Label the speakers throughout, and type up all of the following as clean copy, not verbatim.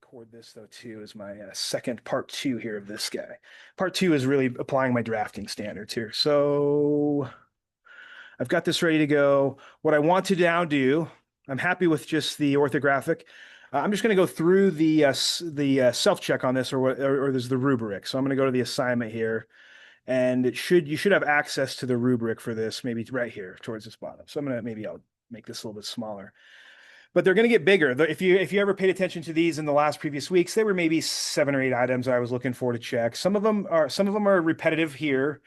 Speaker 1: record this though too as my second part two here of this guy. Part two is really applying my drafting standards here. So I've got this ready to go. What I want to now do, I'm happy with just the orthographic. I'm just going to go through the self check on this, or there's the rubric. So I'm going to go to the assignment here, and you should have access to the rubric for this, maybe right here towards this bottom. So I'll make this a little bit smaller, but they're going to get bigger. If you ever paid attention to these in the last previous weeks, they were maybe 7 or 8 items I was looking for to check. Some of them are repetitive here,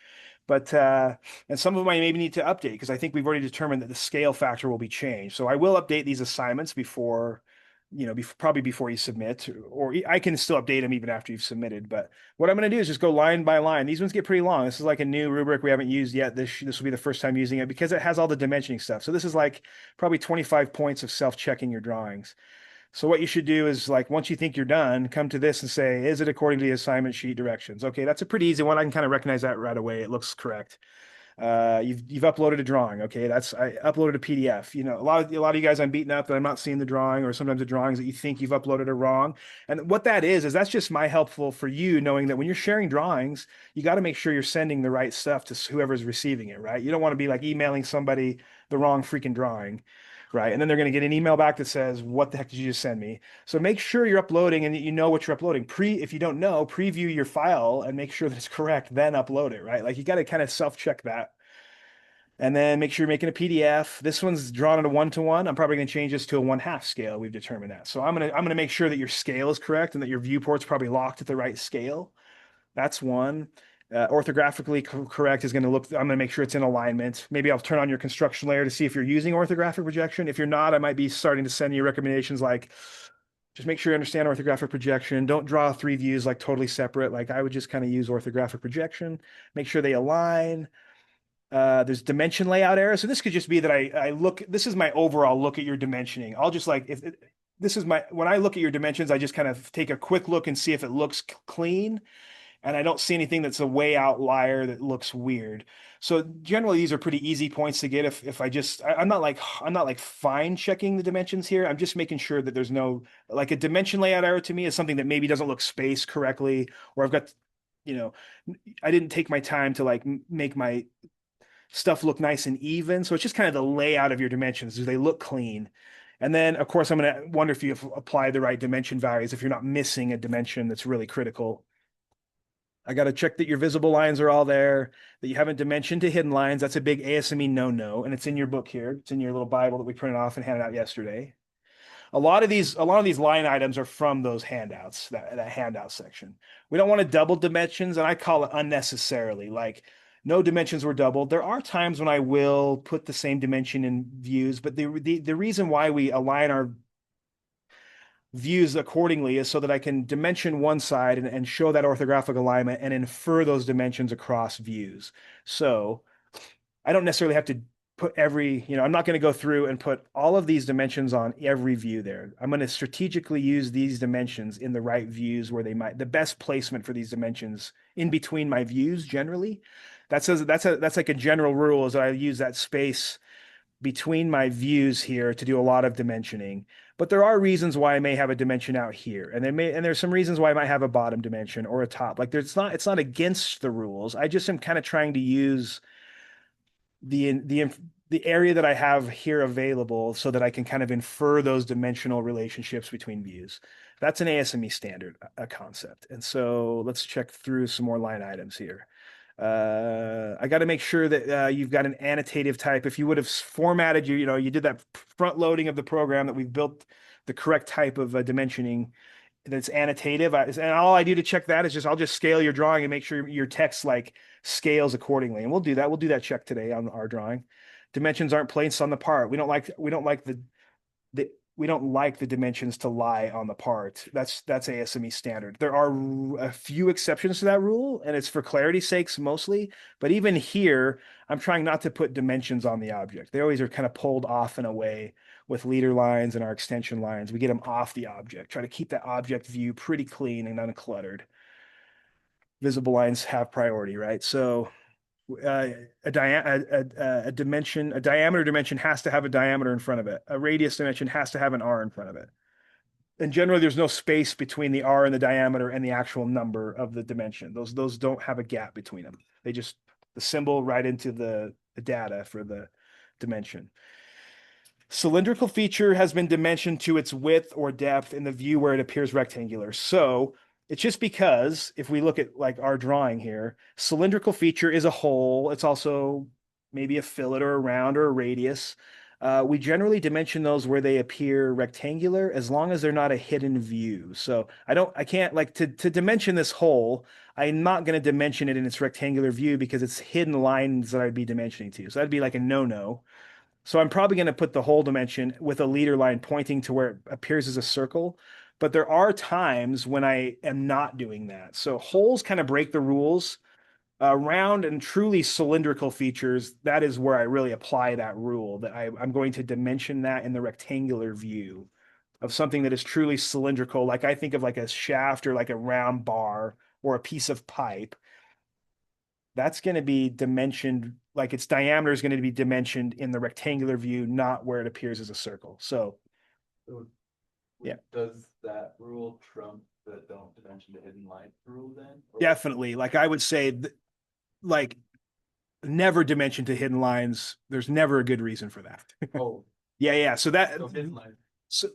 Speaker 1: but and some of them I maybe need to update because I think we've already determined that the scale factor will be changed. So I will update these assignments before, probably before you submit, or I can still update them even after you've submitted. But what I'm going to do is just go line by line. These ones get pretty long. This is like a new rubric we haven't used yet. This will be the first time using it because it has all the dimensioning stuff. So this is like probably 25 points of self-checking your drawings. So what you should do is, like, once you think you're done, come to this and say, is it according to the assignment sheet directions? Okay, that's a pretty easy one. I can kind of recognize that right away. It looks correct. You've uploaded a drawing. Okay, I uploaded a PDF. A lot of you guys I'm beating up that I'm not seeing the drawing, or sometimes the drawings that you think you've uploaded are wrong. And what that is that's just my helpful for you, knowing that when you're sharing drawings, you got to make sure you're sending the right stuff to whoever's receiving it, right? You don't want to be like emailing somebody the wrong freaking drawing, right? And then they're going to get an email back that says, what the heck did you just send me? So make sure you're uploading and that you know what you're uploading. If you don't know, preview your file and make sure that it's correct, then upload it, right? Like, you got to kind of self-check that. And then make sure you're making a PDF. This one's drawn at a 1:1. I'm probably going to change this to a 1/2 scale. We've determined that. So I'm gonna make sure that your scale is correct and that your viewport's probably locked at the right scale. That's one. Orthographically correct is going to look, I'm going to make sure it's in alignment. Maybe I'll turn on your construction layer to see if you're using orthographic projection. If you're not, I might be starting to send you recommendations like, just make sure you understand orthographic projection. Don't draw 3 views like totally separate. Like, I would just kind of use orthographic projection. Make sure they align. There's dimension layout error. So this could just be that this is my overall look at your dimensioning. I'll just like, when I look at your dimensions, I just kind of take a quick look and see if it looks clean. And I don't see anything that's a way outlier that looks weird. So generally these are pretty easy points to get I'm not like fine checking the dimensions here. I'm just making sure that there's no, like, a dimension layout error to me is something that maybe doesn't look spaced correctly, or I didn't take my time to like make my stuff look nice and even. So it's just kind of the layout of your dimensions. Do they look clean? And then, of course, I'm going to wonder if you apply the right dimension values, if you're not missing a dimension that's really critical. I got to check that your visible lines are all there, that you haven't dimensioned to hidden lines. That's a big ASME no-no, and it's in your book here. It's in your little Bible that we printed off and handed out yesterday. A lot of these line items are from those handouts, that handout section. We don't want to double dimensions, and I call it unnecessarily. Like, no dimensions were doubled. There are times when I will put the same dimension in views, but the reason why we align our views accordingly is so that I can dimension one side and show that orthographic alignment and infer those dimensions across views. So I don't necessarily have to put I'm not going to go through and put all of these dimensions on every view there. I'm going to strategically use these dimensions in the right views where the best placement for these dimensions in between my views generally. That's like a general rule, is that I use that space between my views here to do a lot of dimensioning. But there are reasons why I may have a dimension out here, and there's some reasons why I might have a bottom dimension or a top. Like, it's not against the rules. I just am kind of trying to use the area that I have here available so that I can kind of infer those dimensional relationships between views. That's an ASME standard, a concept. And so let's check through some more line items here. I got to make sure that you've got an annotative type. If you would have formatted you did that front loading of the program, that we've built the correct type of dimensioning that's annotative. And all I do to check that is I'll just scale your drawing and make sure your text like scales accordingly. And we'll do that. We'll do that check today on our drawing. Dimensions aren't placed on the part. We don't like the dimensions to lie on the part. That's ASME standard. There are a few exceptions to that rule, and it's for clarity's sakes mostly. But even here, I'm trying not to put dimensions on the object. They always are kind of pulled off in a way with leader lines and our extension lines. We get them off the object. Try to keep that object view pretty clean and uncluttered. Visible lines have priority, right? So a diameter dimension has to have a diameter in front of it. A radius dimension has to have an R in front of it. And generally there's no space between the R and the diameter and the actual number of the dimension. Those don't have a gap between them. They just the symbol right into the data for the dimension. Cylindrical feature has been dimensioned to its width or depth in the view where it appears rectangular. So it's just because if we look at like our drawing here, cylindrical feature is a hole. It's also maybe a fillet or a round or a radius. We generally dimension those where they appear rectangular as long as they're not a hidden view. So I can't like to dimension this hole. I'm not going to dimension it in its rectangular view because it's hidden lines that I'd be dimensioning to. So that'd be like a no-no. So I'm probably going to put the whole dimension with a leader line pointing to where it appears as a circle. But there are times when I am not doing that. So holes kind of break the rules. Round and truly cylindrical features, that is where I really apply that rule that I'm going to dimension that in the rectangular view of something that is truly cylindrical. Like I think of like a shaft or like a round bar or a piece of pipe that's going to be dimensioned, like its diameter is going to be dimensioned in the rectangular view, not where it appears as a circle. So,
Speaker 2: So
Speaker 1: yeah,
Speaker 2: does that rule trump the don't dimension the hidden line rule then? Or
Speaker 1: definitely. Like I would say, like never dimension to hidden lines. There's never a good reason for that.
Speaker 2: oh,
Speaker 1: Yeah, yeah. So that,
Speaker 2: so hidden line.
Speaker 1: so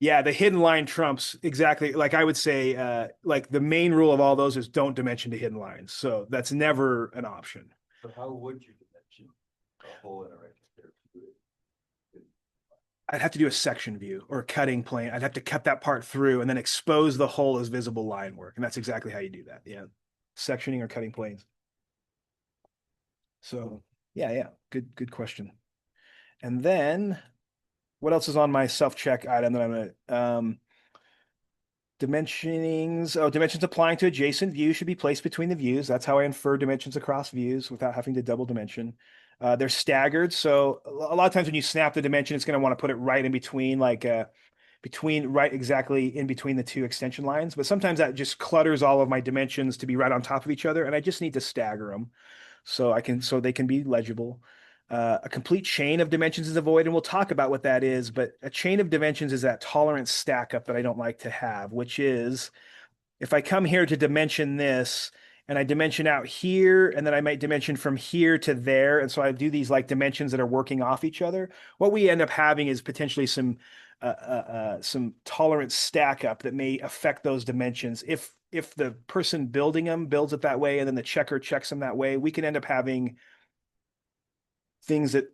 Speaker 1: yeah, the hidden line trumps exactly. Like I would say, like the main rule of all those is don't dimension to hidden lines. So that's never an option.
Speaker 2: So how would you dimension a hole in a rectangular fluid?
Speaker 1: I'd have to do a section view or a cutting plane. I'd have to cut that part through and then expose the hole as visible line work. And that's exactly how you do that. Yeah. Sectioning or cutting planes. So yeah, yeah. Good question. And then what else is on my self-check item that I'm gonna dimensionings. Oh, dimensions applying to adjacent views should be placed between the views. That's how I infer dimensions across views without having to double dimension. They're staggered. So a lot of times when you snap the dimension, it's going to want to put it right in between, like between right exactly in between the two extension lines. But sometimes that just clutters all of my dimensions to be right on top of each other, and I just need to stagger them so they can be legible. A complete chain of dimensions is avoided, and we'll talk about what that is. But a chain of dimensions is that tolerance stack up that I don't like to have, which is if I come here to dimension this and I dimension out here, and then I might dimension from here to there. And so I do these like dimensions that are working off each other. What we end up having is potentially some tolerance stack up that may affect those dimensions. If the person building them builds it that way, and then the checker checks them that way, we can end up having things that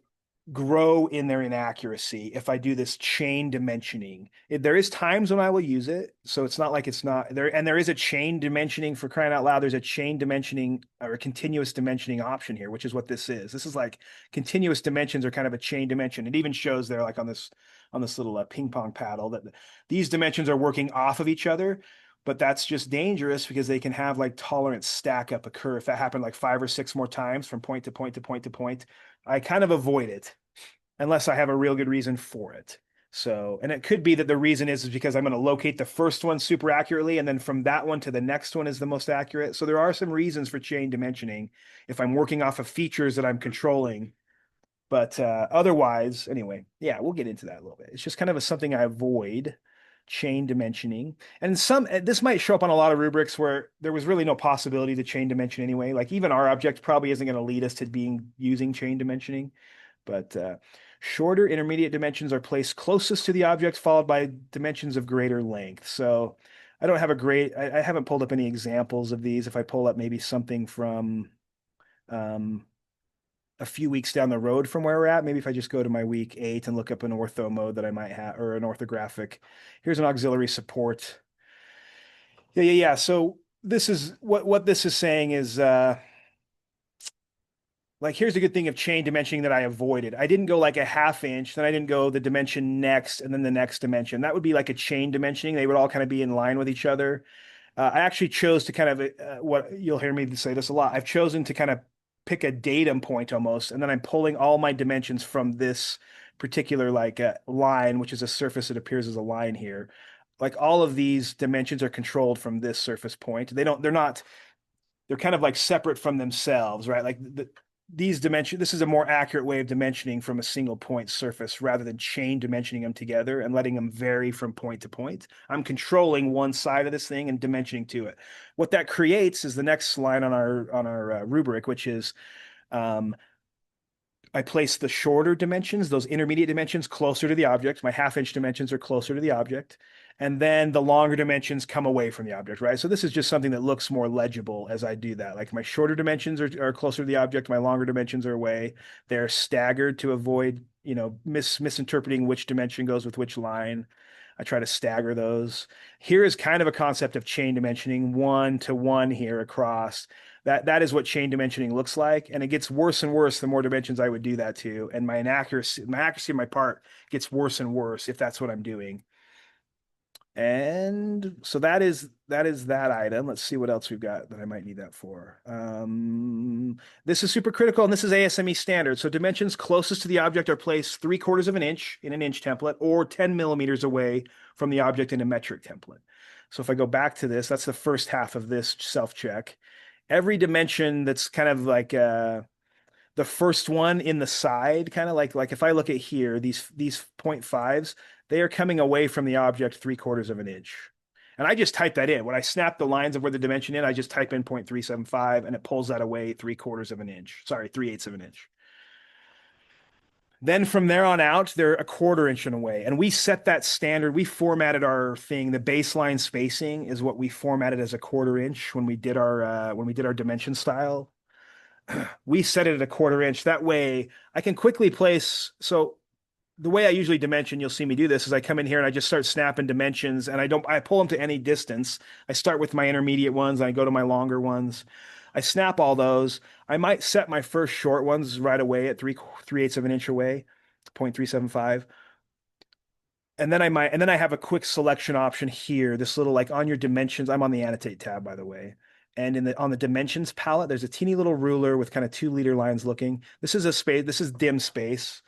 Speaker 1: grow in their inaccuracy if I do this chain dimensioning. There is times when I will use it, so it's not like it's not there. And there is a chain dimensioning for crying out loud. There's a chain dimensioning or a continuous dimensioning option here, which is what this is. This is like continuous dimensions are kind of a chain dimension. It even shows there, like on this little ping pong paddle, that these dimensions are working off of each other. But that's just dangerous because they can have like tolerance stack up occur. If that happened like 5 or 6 more times from point to point to point to point, I kind of avoid it unless I have a real good reason for it. So, and it could be that the reason is because I'm going to locate the first one super accurately, and then from that one to the next one is the most accurate. So there are some reasons for chain dimensioning if I'm working off of features that I'm controlling. But otherwise, anyway, yeah, we'll get into that a little bit. It's just kind of something I avoid, chain dimensioning. And this might show up on a lot of rubrics where there was really no possibility to chain dimension anyway. Like even our object probably isn't going to lead us to using chain dimensioning. But shorter intermediate dimensions are placed closest to the object, followed by dimensions of greater length. So I don't have I haven't pulled up any examples of these. If I pull up maybe something from a few weeks down the road from where we're at, maybe if I just go to my week 8 and look up an ortho mode that I might have, or an orthographic. Here's an auxiliary support. Yeah, yeah, yeah. So this is what this is saying is like here's a good thing of chain dimensioning that I avoided. I didn't go like a ½ inch, then I didn't go the dimension next and then the next dimension. That would be like a chain dimensioning. They would all kind of be in line with each other. I actually chose to kind of what you'll hear me say this a lot. I've chosen to kind of pick a datum point almost, and then I'm pulling all my dimensions from this particular like line, which is a surface that appears as a line here. Like all of these dimensions are controlled from this surface point. They're not, they're kind of like separate from themselves, right? Like these dimension, this is a more accurate way of dimensioning from a single point surface rather than chain dimensioning them together and letting them vary from point to point. I'm controlling one side of this thing and dimensioning to it. What that creates is the next line on our rubric, which is um, I place the shorter dimensions, those intermediate dimensions, closer to the object. My half-inch dimensions are closer to the object. And then the longer dimensions come away from the object, right? So this is just something that looks more legible as I do that. Like my shorter dimensions are closer to the object, my longer dimensions are away. They're staggered to avoid, misinterpreting which dimension goes with which line. I try to stagger those. Here is kind of a concept of chain dimensioning, one to one here across. That is what chain dimensioning looks like, and it gets worse and worse the more dimensions I would do that to, and my accuracy of my part gets worse and worse if that's what I'm doing. And so that is that item. Let's see what else we've got that I might need that for. This is super critical, and this is ASME standard. So dimensions closest to the object are placed 3/4 of an inch in an inch template or 10 millimeters away from the object in a metric template. So if I go back to this, that's the first half of this self-check. Every dimension that's kind of like the first one in the side, kind of like if I look at here, these 0.5s, they are coming away from the object 3/4 of an inch. And I just type that in. When I snap the lines of where the dimension in, I just type in 0.375 and it pulls that away 3/4 of an inch. Sorry, 3/8 of an inch. Then from there on out, they're a 1/4 inch and away. And we set that standard. We formatted our thing. The baseline spacing is what we formatted as a 1/4 inch when we did our dimension style. We set it at a 1/4 inch. That way I can quickly place. So the way I usually dimension, you'll see me do this, is I come in here and I just start snapping dimensions and I pull them to any distance. I start with my intermediate ones and I go to my longer ones. I snap all those. I might set my first short ones right away at 3/8 of an inch away, 0.375. And then I have a quick selection option here. This little like on your dimensions. I'm on the annotate tab, by the way. And on the dimensions palette, there's a teeny little ruler with kind of 2 leader lines looking. This is a space. This is dim space.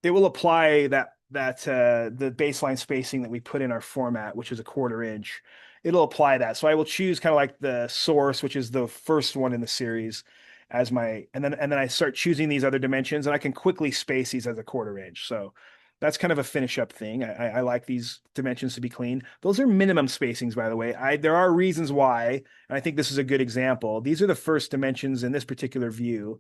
Speaker 1: It will apply the baseline spacing that we put in our format, which is a 1/4 inch. It'll apply that. So I will choose kind of like the source, which is the first one in the series, as my, and then I start choosing these other dimensions, and I can quickly space these as a 1/4 inch. So that's kind of a finish up thing. I like these dimensions to be clean. Those are minimum spacings, by the way. There are reasons why, and I think this is a good example. These are the first dimensions in this particular view.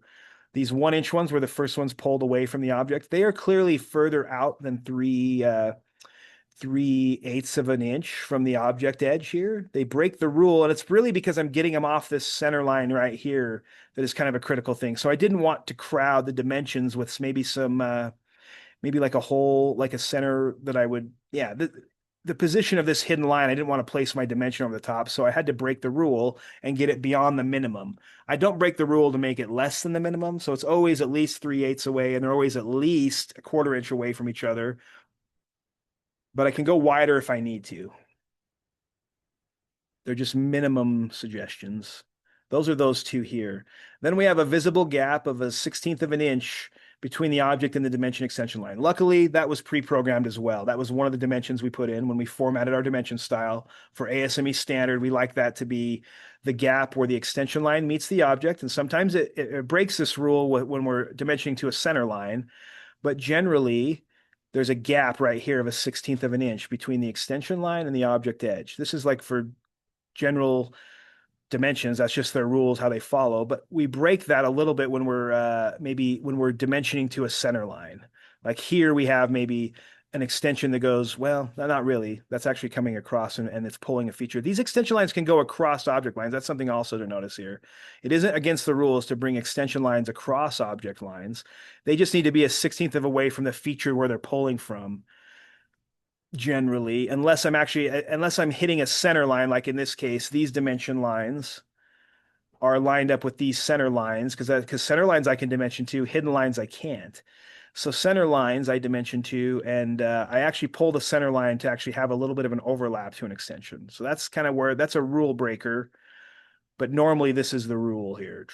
Speaker 1: These 1 inch ones were the first ones pulled away from the object. They are clearly further out than 3/8 of an inch from the object edge here. They break the rule, and it's really because I'm getting them off this center line right here that is kind of a critical thing. So I didn't want to crowd the dimensions with maybe maybe like a hole, like a center that I would, yeah, the position of this hidden line, I didn't want to place my dimension over the top, so I had to break the rule and get it beyond the minimum. I don't break the rule to make it less than the minimum, so it's always at least 3/8 away, and they're always at least a 1/4 inch away from each other. But I can go wider if I need to. They're just minimum suggestions. Those are those two here. Then we have a visible gap of a 1/16 of an inch between the object and the dimension extension line. Luckily, that was pre-programmed as well. That was one of the dimensions we put in when we formatted our dimension style. For ASME standard, we like that to be the gap where the extension line meets the object. And sometimes it breaks this rule when we're dimensioning to a center line. But generally, there's a gap right here of a 1/16 of an inch between the extension line and the object edge. This is like for general dimensions. That's just their rules, how they follow. But we break that a little bit when we're dimensioning to a center line. Like here we have maybe an extension that goes, well, not really. That's actually coming across and it's pulling a feature. These extension lines can go across object lines. That's something also to notice here. It isn't against the rules to bring extension lines across object lines. They just need to be a 1/16 of away from the feature where they're pulling from generally, unless I'm hitting a center line, like in this case, these dimension lines are lined up with these center lines because center lines I can dimension to, hidden lines I can't. So center lines I dimension to, and I actually pull the center line to actually have a little bit of an overlap to an extension. So that's kind of where that's a rule breaker, but normally this is the rule here.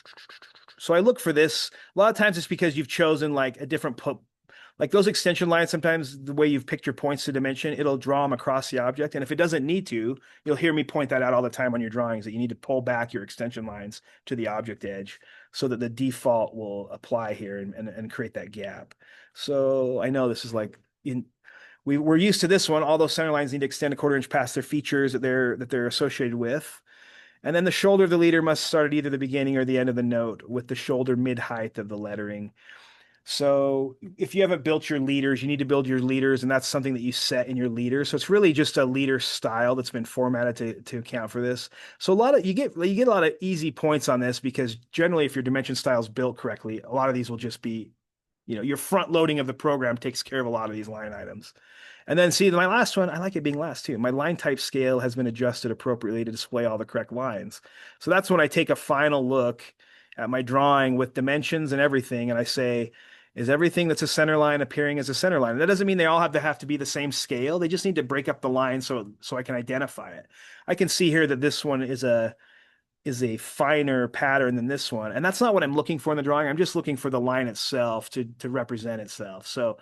Speaker 1: So I look for this. A lot of times it's because you've chosen like a different like those extension lines, sometimes the way you've picked your points to dimension, it'll draw them across the object. And if it doesn't need to, you'll hear me point that out all the time on your drawings that you need to pull back your extension lines to the object edge. so that the default will apply here and create that gap. So I know this is like we're used to this one. All those center lines need to extend a quarter inch past their features that they're associated with. And then the shoulder of the leader must start at either the beginning or the end of the note with the shoulder mid height of the lettering. So if you haven't built your leaders, you need to build your leaders, and that's something that you set in your leader. So it's really just a leader style that's been formatted to account for this. So a lot of you get a lot of easy points on this because generally, if your dimension style is built correctly, a lot of these will just be, your front loading of the program takes care of a lot of these line items. And then see my last one, I like it being last too. My line type scale has been adjusted appropriately to display all the correct lines. So that's when I take a final look at my drawing with dimensions and everything, and I say, is everything that's a center line appearing as a center line? That doesn't mean they all have to be the same scale. They just need to break up the line so I can identify it. I can see here that this one is a finer pattern than this one. And that's not what I'm looking for in the drawing. I'm just looking for the line itself to represent itself. So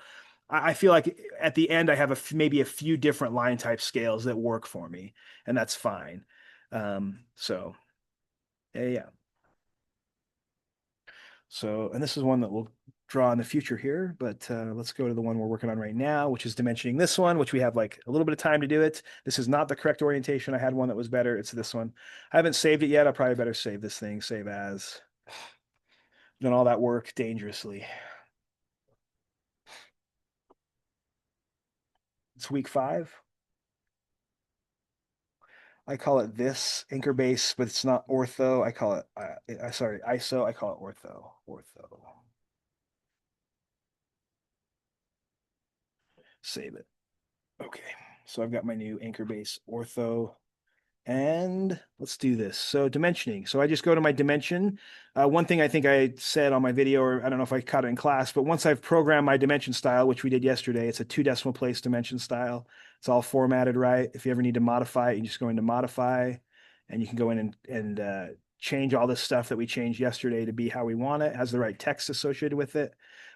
Speaker 1: I feel like at the end, I have maybe a few different line type scales that work for me, and that's fine. So yeah. So, and this is one that we'll draw in the future here, but let's go to the one we're working on right now, which is dimensioning this one, which we have like a little bit of time to do it. This is not the correct orientation. I had one that was better. It's this one. I haven't saved it yet. I'll probably better save this thing, save as. Done all that work dangerously. It's week 5. I call it this anchor base, but it's not ortho. I call it, sorry, ISO. I call it ortho. Ortho. Save it. Okay. So I've got my new anchor base ortho. And let's do this. So dimensioning. So I just go to my dimension. One thing I think I said on my video, or I don't know if I caught it in class, but once I've programmed my dimension style, which we did yesterday, it's a 2 decimal place dimension style. It's all formatted right. If you ever need to modify it, you just go into modify, and you can go in and change all this stuff that we changed yesterday to be how we want it. It has the right text associated with it.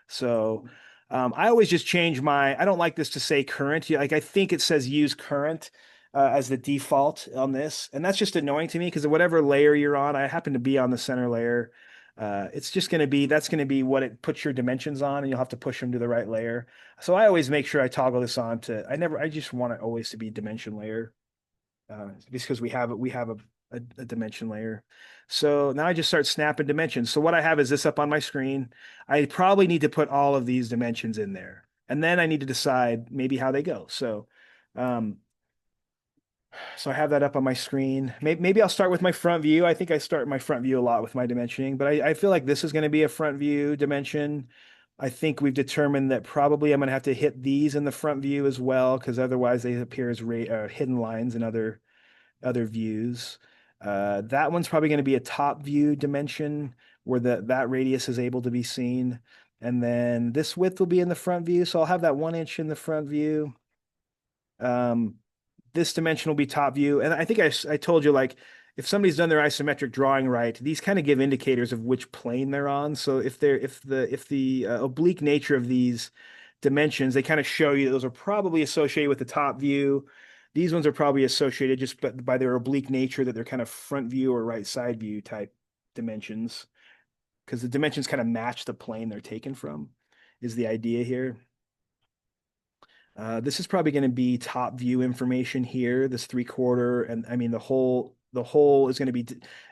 Speaker 1: So I always just change I don't like this to say current. Like I think it says use current as the default on this. And that's just annoying to me because whatever layer you're on, I happen to be on the center layer. It's just going to be, that's going to be what it puts your dimensions on, and you'll have to push them to the right layer. So I always make sure I toggle this on I just want it always to be dimension layer, because we have a dimension layer. So now I just start snapping dimensions. So what I have is this up on my screen. I probably need to put all of these dimensions in there. And then I need to decide maybe how they go. So I have that up on my screen. Maybe I'll start with my front view. I think I start my front view a lot with my dimensioning, but I feel like this is going to be a front view dimension. I think we've determined that probably I'm going to have to hit these in the front view as well, because otherwise they appear as hidden lines in other views. That one's probably going to be a top view dimension where that radius is able to be seen. And then this width will be in the front view. So I'll have that 1 inch in the front view. This dimension will be top view. And I think I told you, like, if somebody's done their isometric drawing right, these kind of give indicators of which plane they're on. So if the oblique nature of these dimensions, they kind of show you those are probably associated with the top view. These ones are probably associated just by their oblique nature, that they're kind of front view or right side view type dimensions, because the dimensions kind of match the plane they're taken from, is the idea here. This is probably going to be top view information here, this 3/4, and I mean the whole is going to be,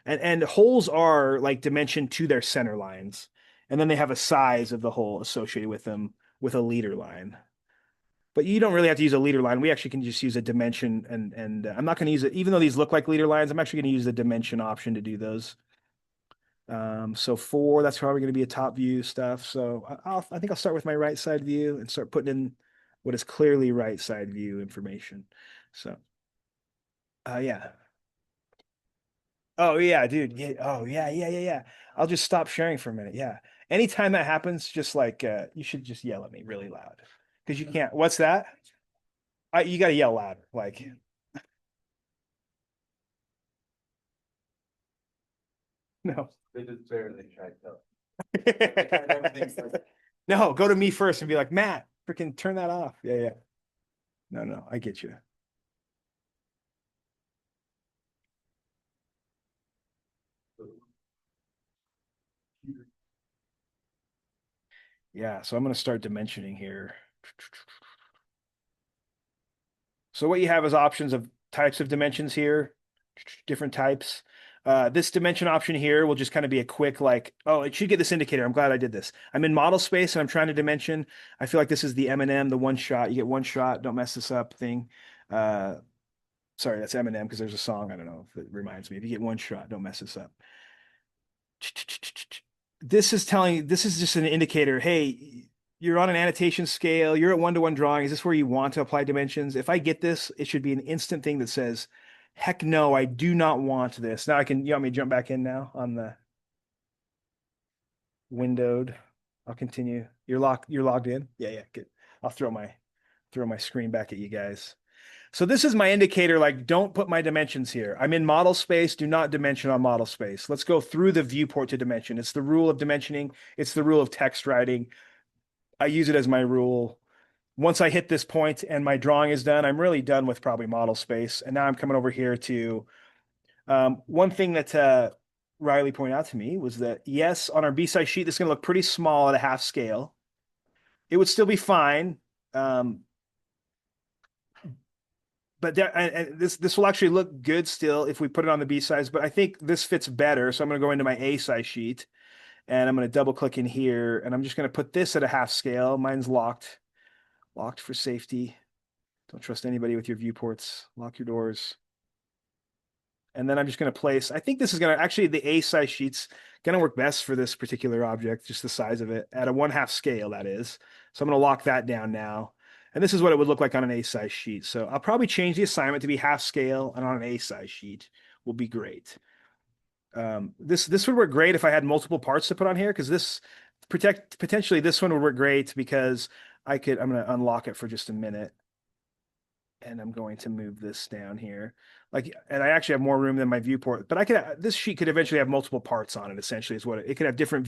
Speaker 1: and holes are like dimension to their center lines, and then they have a size of the hole associated with them with a leader line. But you don't really have to use a leader line. We actually can just use a dimension, and I'm not going to use it, even though these look like leader lines. I'm actually going to use the dimension option to do those. So 4, that's probably going to be a top view stuff. So I think I'll start with my right side view and start putting in what is clearly right side view information. So, yeah. Oh yeah, dude. Yeah. Oh yeah, yeah, yeah, yeah. I'll just stop sharing for a minute. Yeah. Anytime that happens, just like you should just yell at me really loud because you can't. What's that? You got to yell louder. Like no.
Speaker 2: They just barely tried to. They tried everything. Like,
Speaker 1: No, go to me first and be like, Matt, freaking turn that off. Yeah, yeah. No, no, I get you. Yeah, so I'm going to start dimensioning here. So what you have is options of types of dimensions here, different types. This dimension option here will just kind of be a quick like, oh, it should get this indicator. I'm glad I did this. I'm in model space and I'm trying to dimension. I feel like this is the M&M, the one shot. You get one shot, don't mess this up thing. Uh, sorry, that's Eminem because there's a song. I don't know if it reminds me. If you get one shot, don't mess this up. This is just an indicator. Hey, you're on an annotation scale. You're at one-to-one drawing. Is this where you want to apply dimensions? If I get this, it should be an instant thing that says, heck no, I do not want this. Now I can, you want me to jump back in now on the windowed? I'll continue. You're logged in? Yeah, yeah, good. I'll throw my screen back at you guys. So this is my indicator, like don't put my dimensions here. I'm in model space, do not dimension on model space. Let's go through the viewport to dimension. It's the rule of dimensioning. It's the rule of text writing. I use it as my rule. Once I hit this point and my drawing is done, I'm really done with probably model space. And now I'm coming over here to one thing that Riley pointed out to me was that yes, on our B-size sheet, this is going to look pretty small at a half scale. It would still be fine. But this will actually look good still if we put it on the B size, but I think this fits better. So I'm going to go into my A size sheet and I'm going to double click in here and I'm just going to put this at a half scale. Mine's locked for safety. Don't trust anybody with your viewports. Lock your doors. And then I'm just going to place, I think this is going to actually, the A size sheet's going to work best for this particular object, just the size of it at a 1/2 scale, that is. So I'm going to lock that down now. And this is what it would look like on an A size sheet. So I'll probably change the assignment to be half scale and on an A size sheet will be great. This would work great if I had multiple parts to put on here because this potentially this one would work great because I'm going to unlock it for just a minute and I'm going to move this down here. Like, and I actually have more room than my viewport, but this sheet could eventually have multiple parts on it, essentially is what it could have different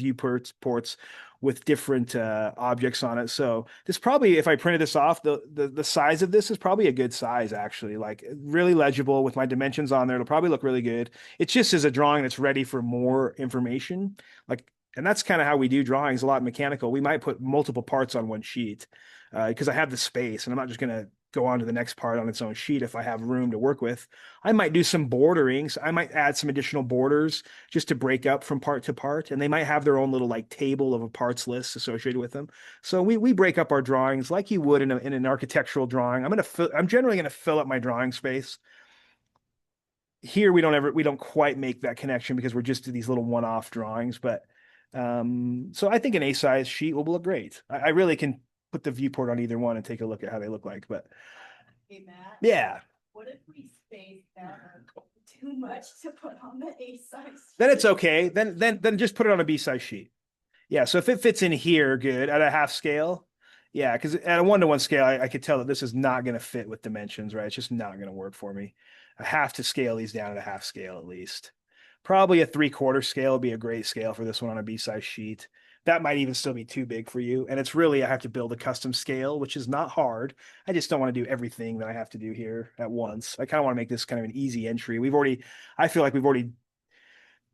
Speaker 1: ports with different objects on it. So this probably, if I printed this off, the size of this is probably a good size, actually, like really legible with my dimensions on there. It'll probably look really good. It's just as a drawing that's ready for more information. Like, and that's kind of how we do drawings, a lot mechanical. We might put multiple parts on one sheet because I have the space and I'm not just going to go on to the next part on its own sheet if I have room to work with. I might do some borderings. I might add some additional borders just to break up from part to part, and they might have their own little like table of a parts list associated with them. So we break up our drawings like you would in an architectural drawing. I'm generally gonna fill up my drawing space. Here we don't quite make that connection because we're just these little one-off drawings, but so I think an A-size sheet will look great. I really can put the viewport on either one and take a look at how they look like, but
Speaker 3: Hey, Matt,
Speaker 1: yeah,
Speaker 3: what if we spaced that too much to put on the A size?
Speaker 1: then it's okay. Then just put it on a B-size sheet. Yeah, so if it fits in here, good at a half scale. Yeah, because at a 1-to-1 scale, I could tell that this is not going to fit with dimensions, right? It's just not going to work for me. I have to scale these down at a half scale at least. Probably a 3/4 scale would be a great scale for this one on a B-size sheet. That might even still be too big for you. And it's really, I have to build a custom scale, which is not hard. I just don't want to do everything that I have to do here at once. I kind of want to make this kind of an easy entry. I feel like we've already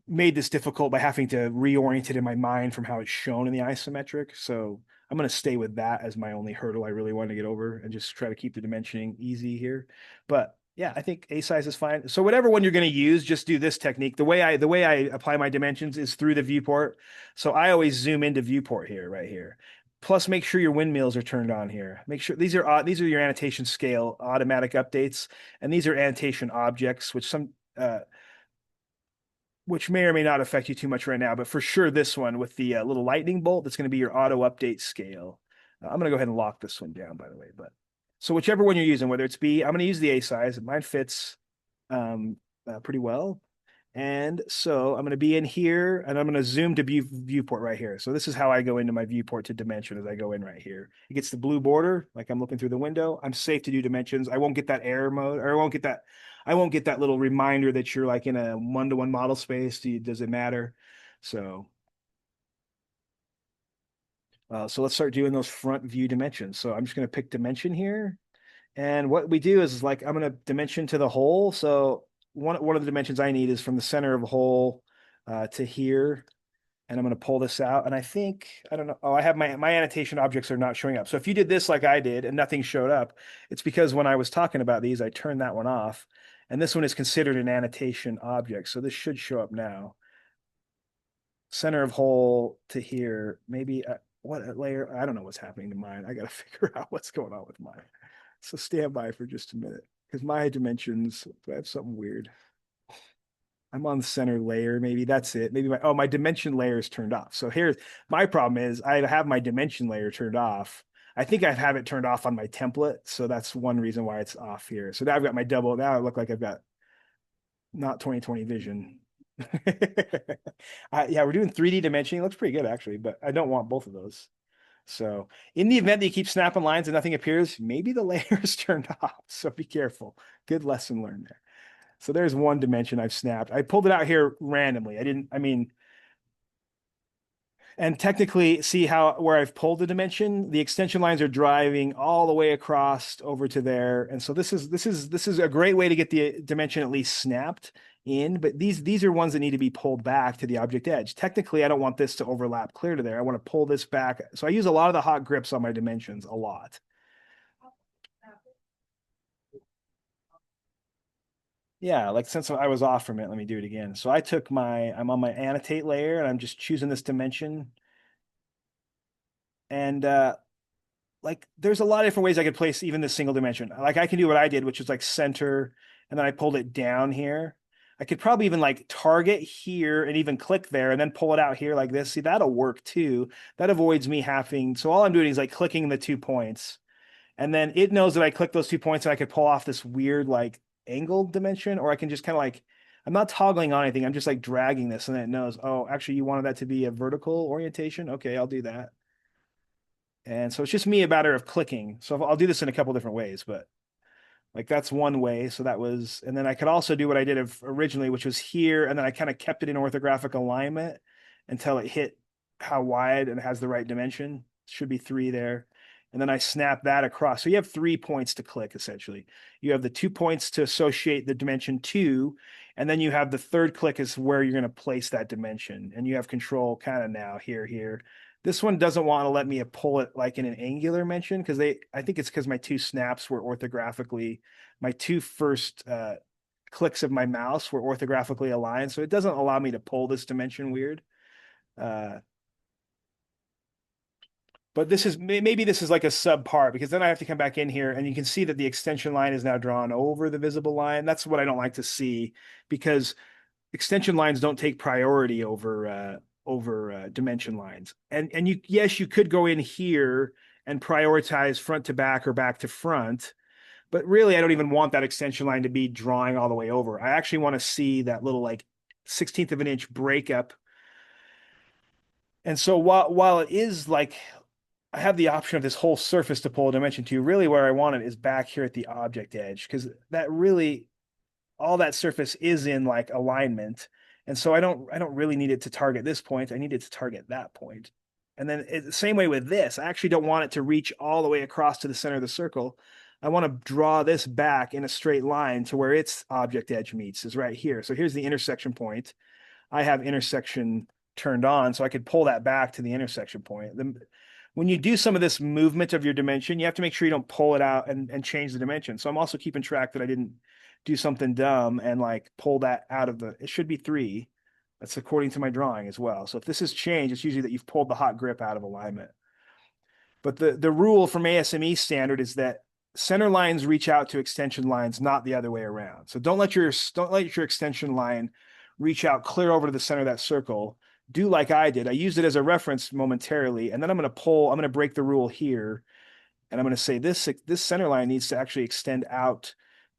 Speaker 1: made this difficult by having to reorient it in my mind from how it's shown in the isometric. So I'm going to stay with that as my only hurdle I really want to get over and just try to keep the dimensioning easy here. But yeah, I think A size is fine. So whatever one you're going to use, just do this technique. The way I apply my dimensions is through the viewport. So I always zoom into viewport here, right here. Plus, make sure your windmills are turned on here. Make sure these are your annotation scale automatic updates, and these are annotation objects, which may or may not affect you too much right now, but for sure this one with the little lightning bolt, that's going to be your auto update scale. I'm going to go ahead and lock this one down, by the way. But so whichever one you're using, whether it's B, I'm going to use the A size. Mine fits pretty well. And so I'm going to be in here and I'm going to zoom to viewport right here. So this is how I go into my viewport to dimension as I go in right here. It gets the blue border, like I'm looking through the window. I'm safe to do dimensions. I won't get that error mode, or I won't get that little reminder that you're like in a 1-to-1 model space. Does it matter? So, so let's start doing those front view dimensions. So I'm just going to pick dimension here. And what we do is like, I'm going to dimension to the hole. So one of the dimensions I need is from the center of a hole to here. And I'm going to pull this out. And I think, I don't know. Oh, I have my annotation objects are not showing up. So if you did this like I did and nothing showed up, it's because when I was talking about these, I turned that one off. And this one is considered an annotation object. So this should show up now. Center of hole to here. Maybe what layer? I don't know what's happening to mine. I got to figure out what's going on with mine. So stand by for just a minute because my dimensions, I have something weird. I'm on the center layer. Maybe that's it. Maybe my dimension layer is turned off. So here's my problem is I have my dimension layer turned off. I think I have it turned off on my template. So that's one reason why it's off here. So now I've got my double. Now I look like I've got not 2020 vision. Yeah, we're doing 3D dimensioning. It looks pretty good actually, but I don't want both of those. So in the event that you keep snapping lines and nothing appears, maybe the layer is turned off. So be careful. Good lesson learned there. So there's one dimension I've snapped. I pulled it out here randomly. And technically see how where I've pulled the dimension, the extension lines are driving all the way across over to there. And so this is a great way to get the dimension at least snapped in, but these are ones that need to be pulled back to the object edge. Technically, I don't want this to overlap clear to there. I want to pull this back. So I use a lot of the hot grips on my dimensions, a lot. Yeah, like since I was off from it, let me do it again. So I'm on my annotate layer and I'm just choosing this dimension. And like there's a lot of different ways I could place even this single dimension. Like I can do what I did, which is like center, and then I pulled it down here. I could probably even like target here and even click there and then pull it out here like this. See, that'll work too. That avoids me having, so all I'm doing is like clicking the 2 points. And then it knows that I click those 2 points and I could pull off this weird like angled dimension, or I can just kind of like, I'm not toggling on anything. I'm just like dragging this and then it knows, oh, actually you wanted that to be a vertical orientation. Okay, I'll do that. And so it's just me a matter of clicking. So I'll do this in a couple different ways, but like that's one way. So that was, and then I could also do what I did originally, which was here. And then I kind of kept it in orthographic alignment until it hit how wide and it has the right dimension. Should be 3 there. And then I snap that across. So you have 3 points to click essentially. You have the 2 points to associate the dimension to, and then you have the third click is where you're going to place that dimension. And you have control kind of now here. This one doesn't want to let me pull it like in an angular dimension because I think it's because my 2 snaps were orthographically, my 2 first clicks of my mouse were orthographically aligned. So it doesn't allow me to pull this dimension weird. But maybe this is like a subpart because then I have to come back in here and you can see that the extension line is now drawn over the visible line. That's what I don't like to see because extension lines don't take priority over dimension lines. And yes, you could go in here and prioritize front to back or back to front, but really I don't even want that extension line to be drawing all the way over. I actually want to see that little like 1/16 of an inch breakup. And so while it is like I have the option of this whole surface to pull a dimension to, really where I want it is back here at the object edge because that really all that surface is in like alignment. And so I don't really need it to target this point. I need it to target that point. And then the same way with this, I actually don't want it to reach all the way across to the center of the circle. I want to draw this back in a straight line to where its object edge meets is right here. So here's the intersection point. I have intersection turned on, so I could pull that back to the intersection point. When you do some of this movement of your dimension, you have to make sure you don't pull it out and change the dimension. So I'm also keeping track that I didn't do something dumb and like pull that out of it should be 3. That's according to my drawing as well. So if this is changed, it's usually that you've pulled the hot grip out of alignment. But the rule from ASME standard is that center lines reach out to extension lines, not the other way around. So don't let your extension line reach out clear over to the center of that circle. Do like I did. I used it as a reference momentarily, and then I'm going to break the rule here, and I'm going to say this center line needs to actually extend out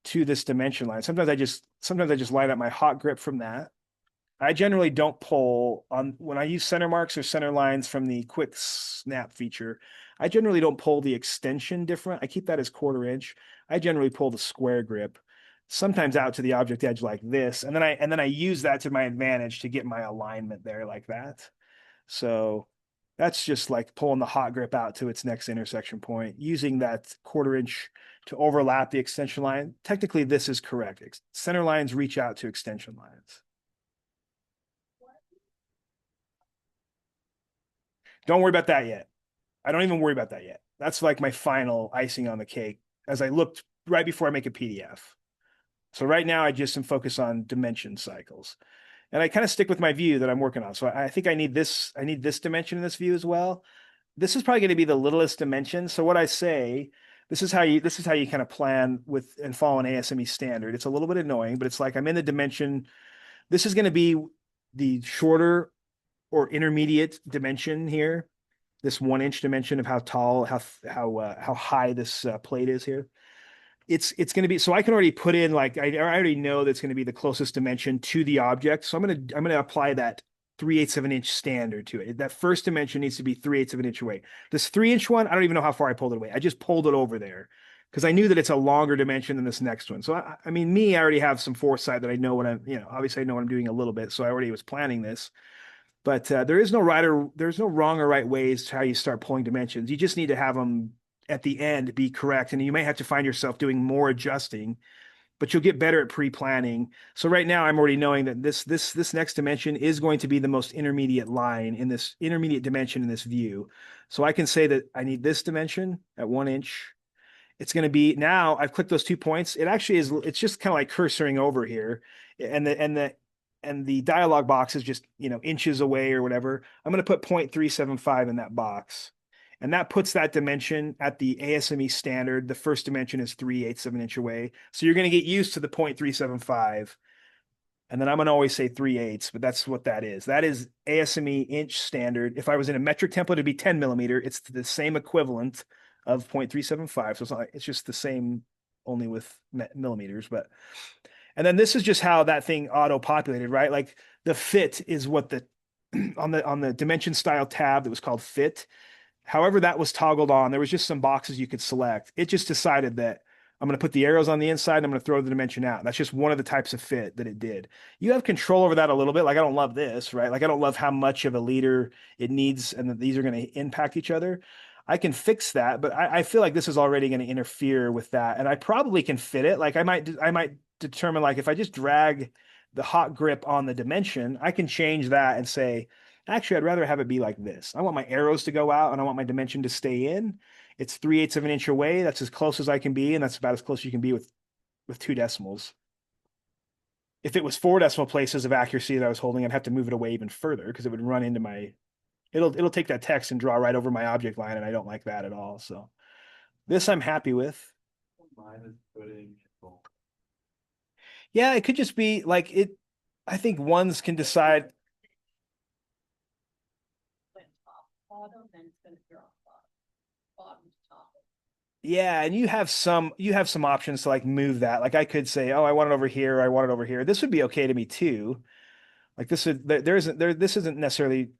Speaker 1: to this dimension line. Sometimes I just line up my hot grip from that. I generally don't pull on when I use center marks or center lines from the quick snap feature. I generally don't pull the extension different. I keep that as 1/4 inch. I generally pull the square grip, sometimes out to the object edge like this, and then I use that to my advantage to get my alignment there like that. So that's just like pulling the hot grip out to its next intersection point, using that 1/4 inch to overlap the extension line. Technically, this is correct. Center lines reach out to extension lines. Don't worry about that yet. I don't even worry about that yet. That's like my final icing on the cake as I looked right before I make a PDF. So right now I just am focused on dimension cycles. And I kind of stick with my view that I'm working on. So I think I need this dimension in this view as well. This is probably going to be the littlest dimension. So what I say, this is how you kind of plan with and follow an ASME standard. It's a little bit annoying, but it's like I'm in the dimension. This is going to be the shorter or intermediate dimension here. This 1 inch dimension of how tall, how high this plate is here. It's going to be, so I can already put in like I already know that's going to be the closest dimension to the object. So I'm gonna apply that 3/8 of an inch standard to it. That first dimension needs to be 3/8 of an inch away. This 3 inch one, I don't even know how far I pulled it away. I just pulled it over there because I knew that it's a longer dimension than this next one. So I mean, me, I already have some foresight that I know what I'm, obviously I know what I'm doing a little bit. So I already was planning this. But there's no wrong or right ways to how you start pulling dimensions. You just need to have them at the end be correct. And you may have to find yourself doing more adjusting, but you'll get better at pre-planning. So right now I'm already knowing that this next dimension is going to be the most intermediate line in this intermediate dimension in this view. So I can say that I need this dimension at 1 inch. It's going to be now I've clicked those 2 points. It actually is, it's just kind of like cursoring over here. And the dialog box is just, inches away or whatever. I'm going to put 0.375 in that box. And that puts that dimension at the ASME standard. The first dimension is 3/8 of an inch away. So you're going to get used to the 0.375. And then I'm going to always say 3/8, but that's what that is. That is ASME inch standard. If I was in a metric template, it'd be 10 millimeter. It's the same equivalent of 0.375. So it's just the same, only with millimeters. And then this is just how that thing auto-populated, right? Like the fit is what the on the dimension style tab that was called fit. However, that was toggled on. There was just some boxes you could select. It just decided that I'm going to put the arrows on the inside and I'm going to throw the dimension out. That's just one of the types of fit that it did. You have control over that a little bit. Like I don't love this, right? Like I don't love how much of a leader it needs and that these are going to impact each other. I can fix that, but I feel like this is already going to interfere with that. And I probably can fit it. Like I might determine like if I just drag the hot grip on the dimension, I can change that and say, actually, I'd rather have it be like this. I want my arrows to go out and I want my dimension to stay in. It's 3/8 of an inch away. That's as close as I can be, and that's about as close as you can be with 2 decimals. If it was 4 decimal places of accuracy that I was holding, I'd have to move it away even further because it would run into my, it'll take that text and draw right over my object line, and I don't like that at all. So this I'm happy with.
Speaker 2: Mine is putting.
Speaker 1: Yeah, it could just be like it. I think ones can decide.
Speaker 3: Went top, bottom, then it's gonna drop bottom to top.
Speaker 1: Yeah, and you have some options to like move that. Like I could say, oh, I want it over here, or I want it over here. This would be okay to me too. Like this isn't necessarily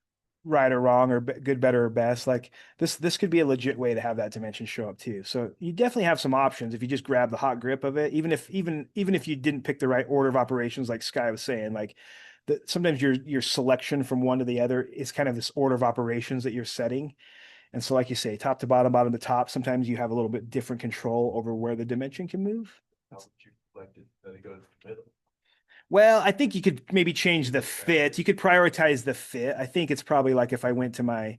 Speaker 1: right or wrong or good, better or best. Like this could be a legit way to have that dimension show up too. So you definitely have some options if you just grab the hot grip of it. Even if you didn't pick the right order of operations, like Sky was saying, like sometimes your selection from one to the other is kind of this order of operations that you're setting. And so, like you say, top to bottom, bottom to top, sometimes you have a little bit different control over where the dimension can move.
Speaker 2: How would you select it? That it goes to the middle.
Speaker 1: Well, I think you could maybe change the fit. You could prioritize the fit. I think it's probably like if I went to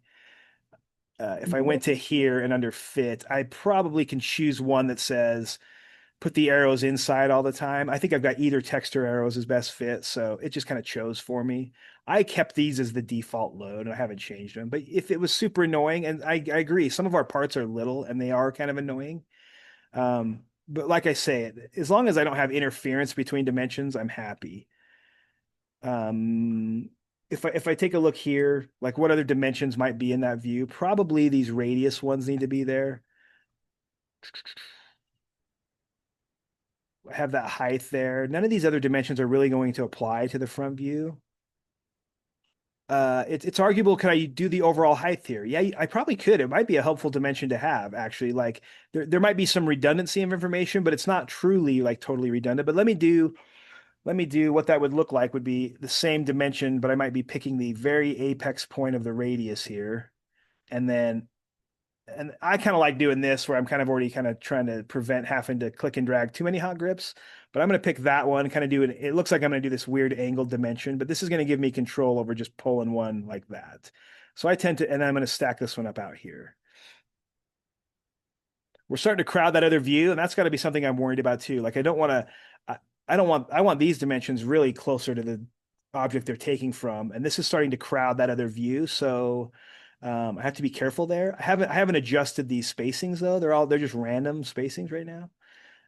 Speaker 1: if I went to here and under fit, I probably can choose one that says put the arrows inside all the time. I think I've got either text or arrows as best fit. So it just kind of chose for me. I kept these as the default load and I haven't changed them. But if it was super annoying, and I agree, some of our parts are little and they are kind of annoying. But like I say, as long as I don't have interference between dimensions, I'm happy. Um, if I take a look here, like what other dimensions might be in that view, probably these radius ones need to be there. Have that height there. None of these other dimensions are really going to apply to the front view. It's arguable, could I do the overall height here? Yeah, I probably could. It might be a helpful dimension to have, actually. Like there might be some redundancy of information, but it's not truly like totally redundant. But let me do what that would look like would be the same dimension, but I might be picking the very apex point of the radius here. And I kind of like doing this where I'm kind of already kind of trying to prevent having to click and drag too many hot grips. But I'm going to pick that one, kind of do it. It looks like I'm going to do this weird angled dimension, but this is going to give me control over just pulling one like that. So I tend to, and I'm going to stack this one up out here. We're starting to crowd that other view, and that's got to be something I'm worried about too. Like I don't want to, I don't want, I want these dimensions really closer to the object they're taking from, and this is starting to crowd that other view. So I have to be careful there. I haven't adjusted these spacings though. They're just random spacings right now.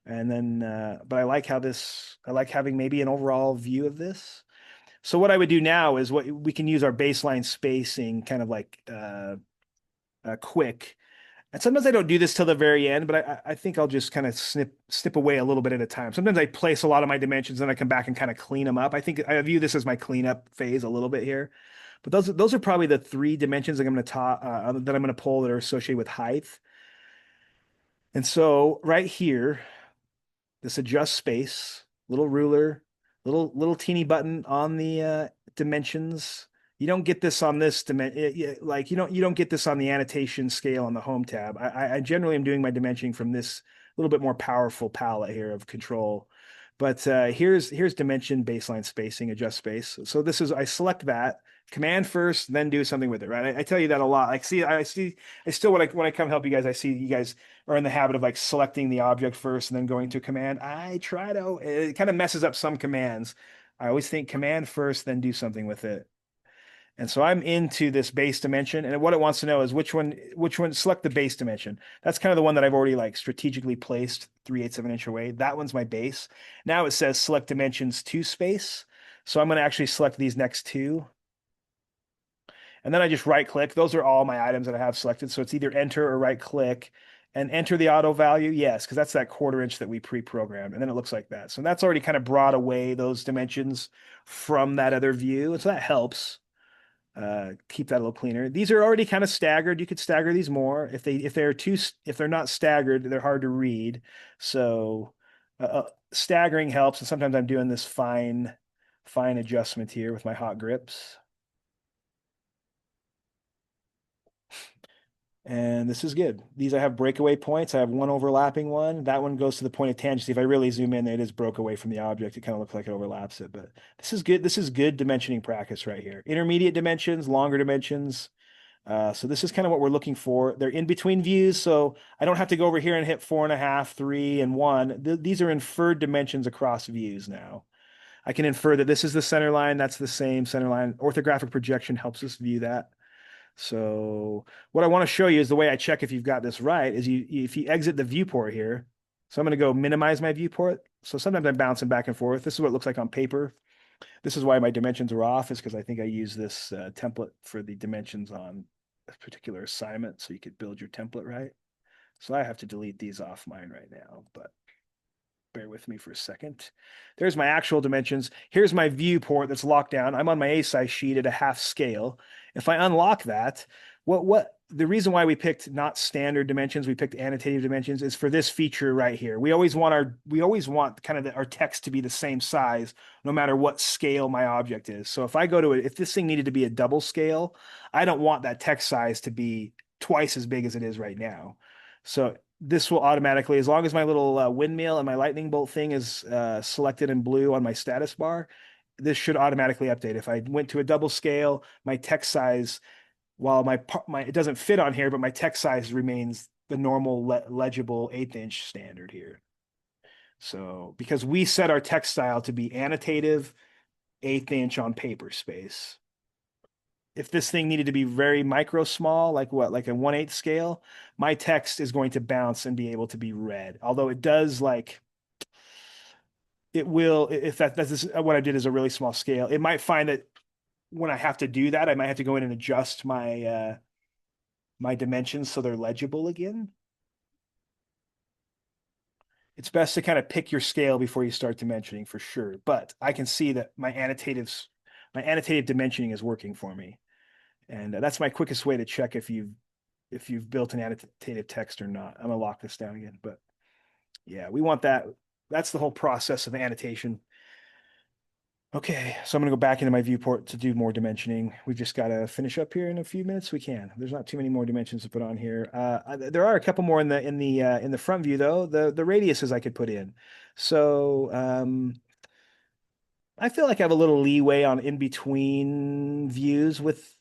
Speaker 1: And then, but I like how this, I like having maybe an overall view of this. So what I would do now is what we can use our baseline spacing kind of like quick. And sometimes I don't do this till the very end, but I think I'll just kind of snip away a little bit at a time. Sometimes I place a lot of my dimensions and I come back and kind of clean them up. I think I view this as my cleanup phase a little bit here. But those are probably the three dimensions I'm going to that I'm going to pull that are associated with height. And so right here, this adjust space, little ruler, little teeny button on the dimensions. You don't get this on this dimension, like you don't get this on the annotation scale on the home tab. I generally am doing my dimensioning from this little bit more powerful palette here of control. But here's dimension baseline spacing, adjust space. So this is I select that command first, then do something with it, right? I tell you that a lot. Like I still when I come help you guys, I see you guys are in the habit of like selecting the object first and then going to command. I try to, it kind of messes up some commands. I always think command first, then do something with it. And so I'm into this base dimension, and what it wants to know is which one, select the base dimension. That's kind of the one that I've already like strategically placed 3/8 of an inch away. That one's my base. Now it says select dimensions to space. So I'm going to actually select these next two. And then I just right click. Those are all my items that I have selected. So it's either enter or right click and enter the auto value. Yes, because that's that 1/4 inch that we pre-programmed. And then it looks like that. So that's already kind of brought away those dimensions from that other view. And so that helps keep that a little cleaner. These are already kind of staggered. You could stagger these more. If they're not staggered, they're hard to read. So staggering helps. And sometimes I'm doing this fine adjustment here with my hot grips. And this is good. These I have breakaway points. I have one overlapping one. That one goes to the point of tangency. If I really zoom in, it is broke away from the object. It kind of looks like it overlaps it, but this is good. This is good dimensioning practice right here. Intermediate dimensions, longer dimensions. So this is kind of what we're looking for. They're in between views, so I don't have to go over here and hit 4.5, 3, and 1. These are inferred dimensions across views now. I can infer that this is the center line. That's the same center line. Orthographic projection helps us view that. So what I want to show you is the way I check if you've got this right is if you exit the viewport here. So I'm going to go minimize my viewport. So sometimes I'm bouncing back and forth. This is what it looks like on paper. This is why my dimensions are off, is because I think I use this template for the dimensions on a particular assignment so you could build your template right. So I have to delete these off mine right now, but bear with me for a second. There's my actual dimensions. Here's my viewport that's locked down. I'm on my A size sheet at a half scale. If I unlock that, what the reason why we picked not standard dimensions, we picked annotative dimensions is for this feature right here. We always want kind of our text to be the same size no matter what scale my object is. So if I go to it, if this thing needed to be a double scale, I don't want that text size to be twice as big as it is right now. So this will automatically, as long as my little windmill and my lightning bolt thing is selected in blue on my status bar, this should automatically update. If I went to a double scale, my text size, while my it doesn't fit on here, but my text size remains the normal legible 1/8 inch standard here. So because we set our text style to be annotative 1/8 inch on paper space. If this thing needed to be very micro small, like a 1/8 scale, my text is going to bounce and be able to be read. Although it does it will, if that's what I did is a really small scale, it might find that when I have to do that, I might have to go in and adjust my my dimensions so they're legible again. It's best to kind of pick your scale before you start dimensioning for sure. But I can see that my annotative dimensioning is working for me. And that's my quickest way to check if you've built an annotative text or not. I'm gonna lock this down again, but yeah, we want that. That's the whole process of annotation. Okay, so I'm gonna go back into my viewport to do more dimensioning. We've just got to finish up here in a few minutes. We can. There's not too many more dimensions to put on here. There are a couple more in the front view though. The radiuses I could put in. So I feel like I have a little leeway on in between views with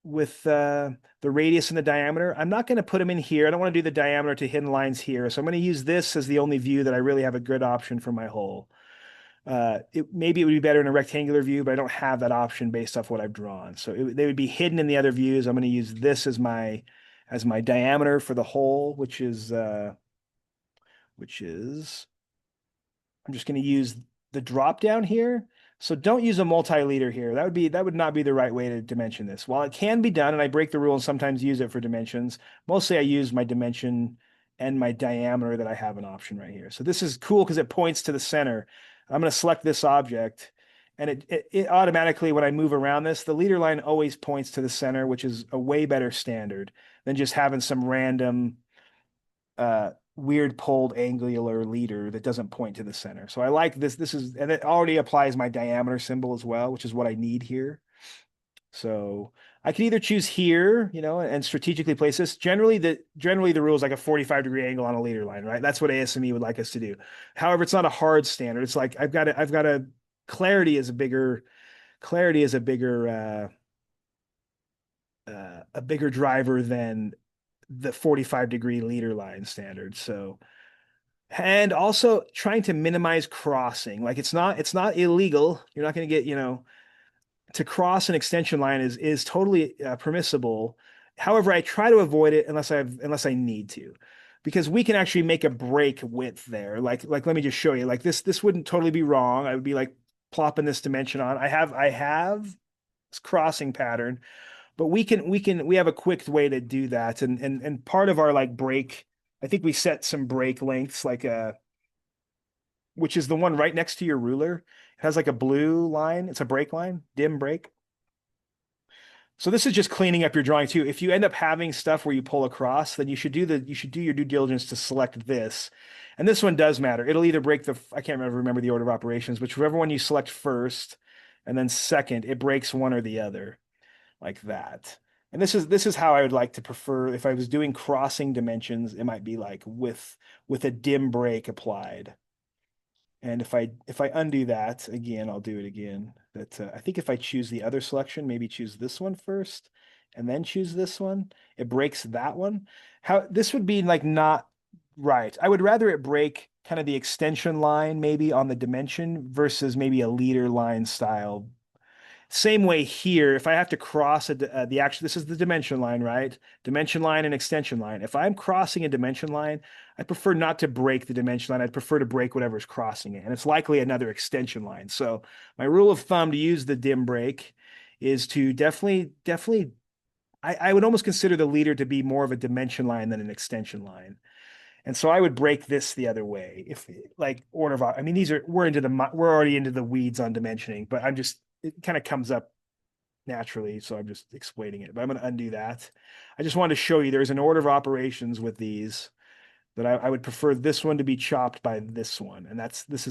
Speaker 1: the radius and the diameter. I'm not going to put them in here. I don't want to do the diameter to hidden lines here. So I'm going to use this as the only view that I really have a good option for my hole. Maybe it would be better in a rectangular view, but I don't have that option based off what I've drawn. So they would be hidden in the other views. I'm going to use this as my diameter for the hole, which is I'm just going to use the drop down here. So don't use a multi-liter here. That would not be the right way to dimension this. While it can be done, and I break the rule and sometimes use it for dimensions, mostly I use my dimension and my diameter that I have an option right here. So this is cool because it points to the center. I'm going to select this object, and it automatically, when I move around this, the leader line always points to the center, which is a way better standard than just having some random weird pulled angular leader that doesn't point to the center. So I like this. And it already applies my diameter symbol as well, which is what I need here. So I can either choose here, and strategically place this. Generally the rule is like a 45-degree angle on a leader line, right? That's what ASME would like us to do. However, it's not a hard standard. It's like I've got a clarity is a bigger a bigger driver than the 45-degree leader line standard. So, and also trying to minimize crossing. Like it's not illegal. You're not going to get, to cross an extension line is totally permissible. However, I try to avoid it unless I need to, because we can actually make a break width there. Like let me just show you. Like this wouldn't totally be wrong. I would be like plopping this dimension on. I have this crossing pattern, but we have a quick way to do that. And part of our like break, I think we set some break lengths like which is the one right next to your ruler. It has like a blue line. It's a break line, dim break. So this is just cleaning up your drawing too. If you end up having stuff where you pull across, then you should do your due diligence to select this. And this one does matter. It'll either break I can't remember the order of operations, but whichever one you select first and then second, it breaks one or the other like that. And this is how I would like to prefer if I was doing crossing dimensions, it might be like with a dim break applied. And if I undo that again, I'll do it again. But I think if I choose the other selection, maybe choose this one first and then choose this one, it breaks that one. How this would be like not right. I would rather it break kind of the extension line maybe on the dimension versus maybe a leader line style. Same way here, if I have to cross this is the dimension line, right? Dimension line and extension line. If I'm crossing a dimension line, I prefer not to break the dimension line. I'd prefer to break whatever's crossing it. And it's likely another extension line. So my rule of thumb to use the dim break is to definitely, I would almost consider the leader to be more of a dimension line than an extension line. And so I would break this the other way. If like order of, I mean, we're already into the weeds on dimensioning, but it kind of comes up naturally. So I'm just explaining it, but I'm going to undo that. I just wanted to show you there's an order of operations with these that I would prefer this one to be chopped by this one. And this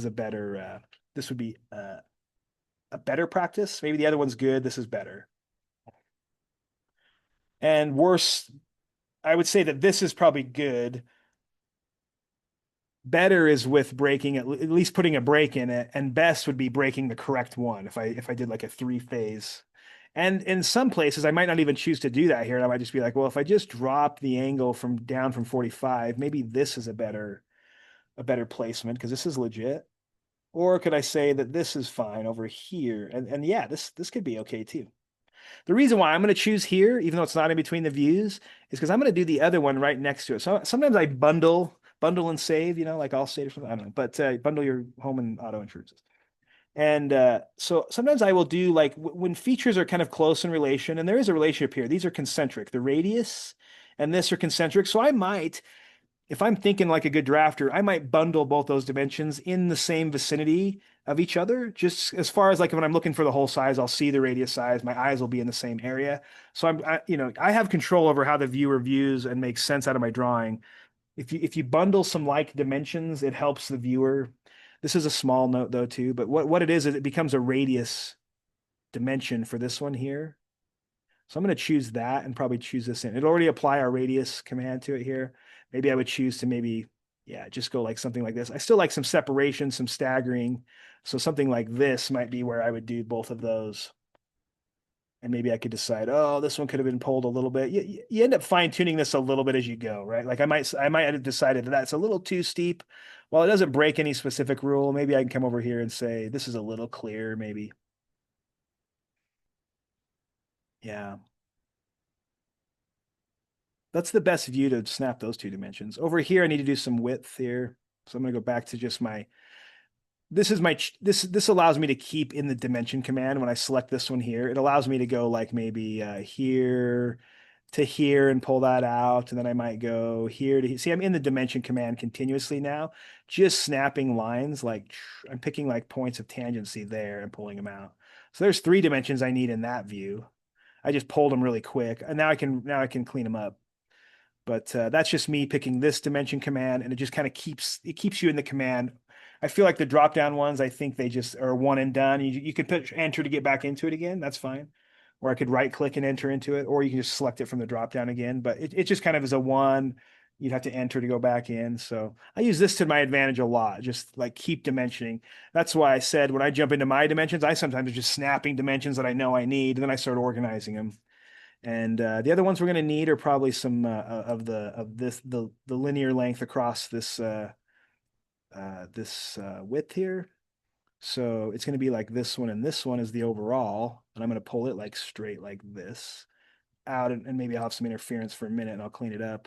Speaker 1: would be a better practice. Maybe the other one's good. This is better. And worse, I would say that this is probably good. Better is with breaking at least putting a break in it, and best would be breaking the correct one if I did like a 3-phase. And in some places, I might not even choose to do that here. And I might just be like, well, if I just drop the angle down from 45, maybe this is a better placement because this is legit. Or could I say that this is fine over here? And yeah, this could be okay too. The reason why I'm going to choose here, even though it's not in between the views, is because I'm going to do the other one right next to it. So sometimes I bundle and save, like Allstate or something. I don't know, but bundle your home and auto insurances. And so sometimes I will do like when features are kind of close in relation, and there is a relationship here. These are concentric. The radius and this are concentric. So I might, if I'm thinking like a good drafter, I might bundle both those dimensions in the same vicinity of each other. Just as far as like when I'm looking for the whole size, I'll see the radius size. My eyes will be in the same area. So I have control over how the viewer views and makes sense out of my drawing. If you bundle some like dimensions, it helps the viewer. This is a small note though too, but what it is it becomes a radius dimension for this one here. So I'm going to choose that and probably choose this in. It'll already apply our radius command to it here. Maybe I would choose to just go like something like this. I still like some separation, some staggering. So something like this might be where I would do both of those. And maybe I could decide, oh, this one could have been pulled a little bit. You end up fine tuning this a little bit as you go, right? Like I might have decided that that's a little too steep. While it doesn't break any specific rule, maybe I can come over here and say this is a little clear, maybe. Yeah. That's the best view to snap those two dimensions. Over here, I need to do some width here. So I'm going to go back to just my, this is my, this allows me to keep in the dimension command when I select this one here. It allows me to go like maybe here to here and pull that out. And then I might go here to, see, I'm in the dimension command continuously now, just snapping lines. Like I'm picking like points of tangency there and pulling them out. So there's 3 dimensions I need in that view. I just pulled them really quick and now I can clean them up. But that's just me picking this dimension command, and it just kind of keeps you in the command. I feel like the drop down ones, I think they just are one and done. You can put enter to get back into it again. That's fine. Or I could right click and enter into it, or you can just select it from the drop down again. But it just kind of is a one. You'd have to enter to go back in. So I use this to my advantage a lot, just like keep dimensioning. That's why I said when I jump into my dimensions, I sometimes are just snapping dimensions that I know I need, and then I start organizing them. And the other ones we're going to need are probably some the linear length across this width here. So it's going to be like this one, and this one is the overall, and I'm going to pull it like straight like this out, and maybe I'll have some interference for a minute, and I'll clean it up.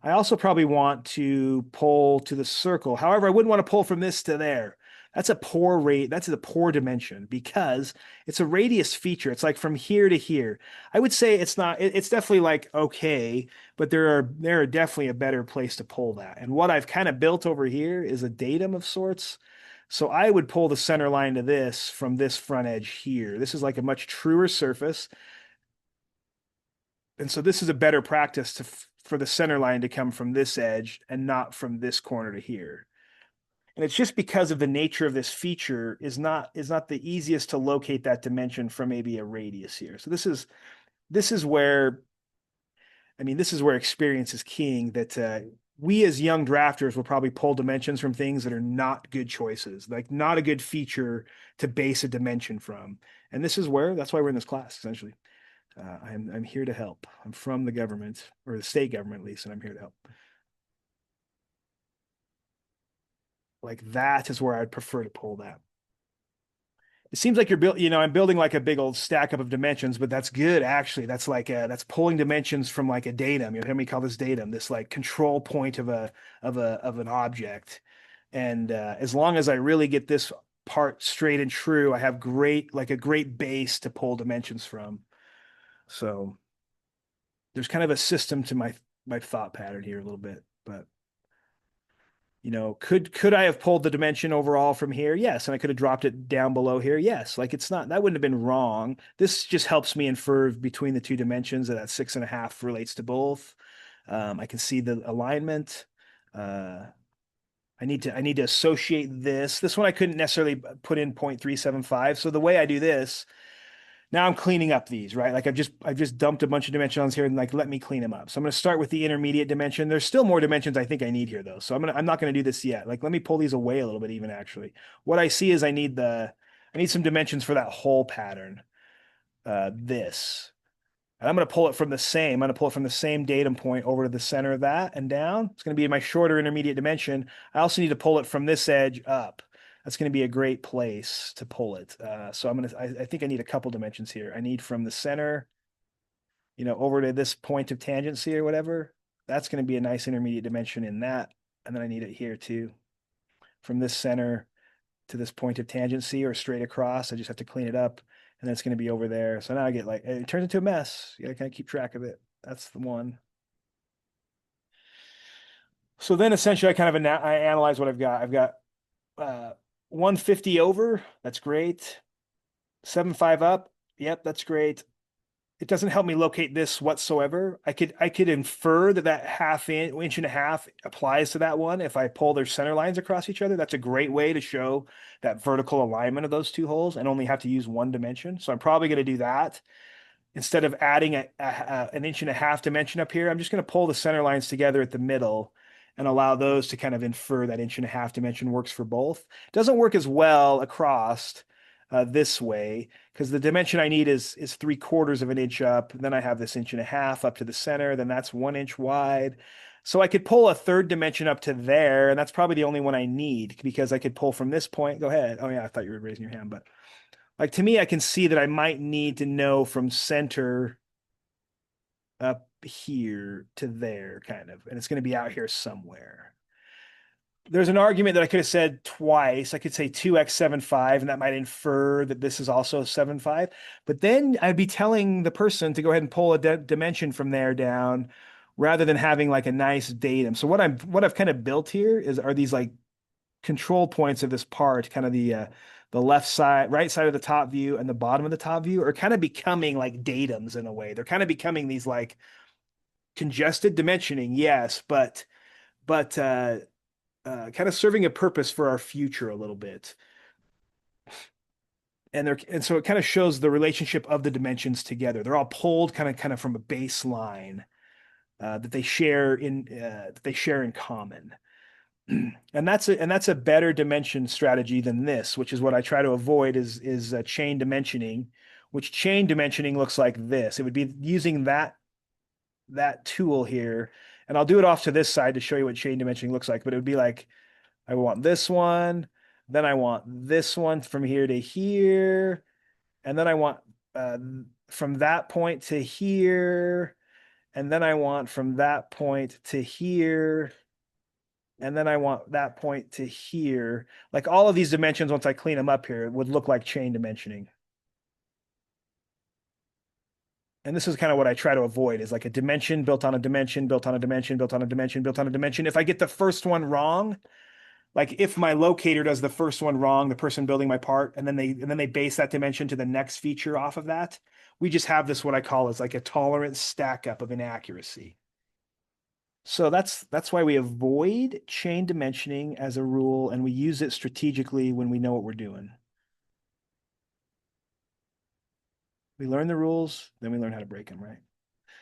Speaker 1: I also probably want to pull to the circle. However, I wouldn't want to pull from this to there. That's a poor rate. That's a poor dimension because it's a radius feature. It's like from here to here. I would say it's not, it's definitely like okay, but there are definitely a better place to pull that. And what I've kind of built over here is a datum of sorts. So I would pull the center line to this from this front edge here. This is like a much truer surface. And so this is a better practice for the center line to come from this edge and not from this corner to here. And it's just because of the nature of this feature is not the easiest to locate that dimension from maybe a radius here. So this is where, I mean, this is where experience is king, that we as young drafters will probably pull dimensions from things that are not good choices, like not a good feature to base a dimension from. And this is where, that's why we're in this class, essentially. I'm here to help. I'm from the government, or the state government at least, and I'm here to help. Like that is where I'd prefer to pull that. It seems like I'm building like a big old stack up of dimensions, but that's good actually. That's like that's pulling dimensions from like a datum. You know, how we call this datum, this like control point of an object. And as long as I really get this part straight and true, I have a great base to pull dimensions from. So there's kind of a system to my thought pattern here a little bit, but could I have pulled the dimension overall from here? Yes. And I could have dropped it down below here. Yes. Like it's not, that wouldn't have been wrong. This just helps me infer between the two dimensions that 6.5 relates to both. I can see the alignment. I need to associate this. This one I couldn't necessarily put in 0.375. So the way I do this, now I'm cleaning up these, right? Like I've just dumped a bunch of dimensions here and like let me clean them up. So I'm going to start with the intermediate dimension. There's still more dimensions I think I need here though. So I'm not going to do this yet. Like let me pull these away a little bit even actually. What I see is I need some dimensions for that whole pattern. This. And I'm going to pull it from the same. I'm going to pull it from the same datum point over to the center of that and down. It's going to be my shorter intermediate dimension. I also need to pull it from this edge up. That's going to be a great place to pull it. So I think I need a couple dimensions here. I need from the center, over to this point of tangency or whatever. That's going to be a nice intermediate dimension in that. And then I need it here too. From this center to this point of tangency or straight across. I just have to clean it up. And then it's going to be over there. So now I get it turns into a mess. You got to kind of keep track of it. That's the one. So then essentially I analyze what I've got. I've got 150 over, that's great. 7.5 up, yep, that's great. It doesn't help me locate this whatsoever. I could infer that inch and a half applies to that one if I pull their center lines across each other. That's a great way to show that vertical alignment of those two holes and only have to use one dimension. So I'm probably going to do that. Instead of adding an inch and a half dimension up here, I'm just going to pull the center lines together at the middle and allow those to kind of infer that inch and a half dimension works for both. It doesn't work as well across this way, because the dimension I need is 3/4 of an inch up. Then I have this 1.5 inches up to the center. Then that's 1 inch wide. So I could pull a third dimension up to there, and that's probably the only one I need because I could pull from this point. Go ahead. Oh yeah, I thought you were raising your hand, but like to me, I can see that I might need to know from center up here to there, kind of, and it's going to be out here somewhere. There's an argument that I could have said twice. I could say 2x 7.5, and that might infer that this is also 7.5. But then I'd be telling the person to go ahead and pull a dimension from there down rather than having like a nice datum. So what I've kind of built here are these like control points of this part, kind of the left side, right side of the top view and the bottom of the top view are kind of becoming like datums in a way. They're kind of becoming these like congested dimensioning, yes, but kind of serving a purpose for our future a little bit. And so it kind of shows the relationship of the dimensions together. They're all pulled kind of from a baseline that they share in common. And that's a better dimension strategy than this, which is what I try to avoid is chain dimensioning, which chain dimensioning looks like this. It would be using that tool here, and I'll do it off to this side to show you what chain dimensioning looks like, but it would be like I want this one, then I want this one from here to here, and then I want from that point to here, and then I want from that point to here, and then I want that point to here. Like all of these dimensions, once I clean them up here, would look like chain dimensioning. And this is kind of what I try to avoid is like a dimension built on a dimension, built on a dimension, built on a dimension, built on a dimension. If I get the first one wrong, like if my locator does the first one wrong, the person building my part, and then they base that dimension to the next feature off of that, we just have this what I call is like a tolerance stack up of inaccuracy. So that's why we avoid chain dimensioning as a rule, and we use it strategically when we know what we're doing. We learn the rules, then we learn how to break them, right?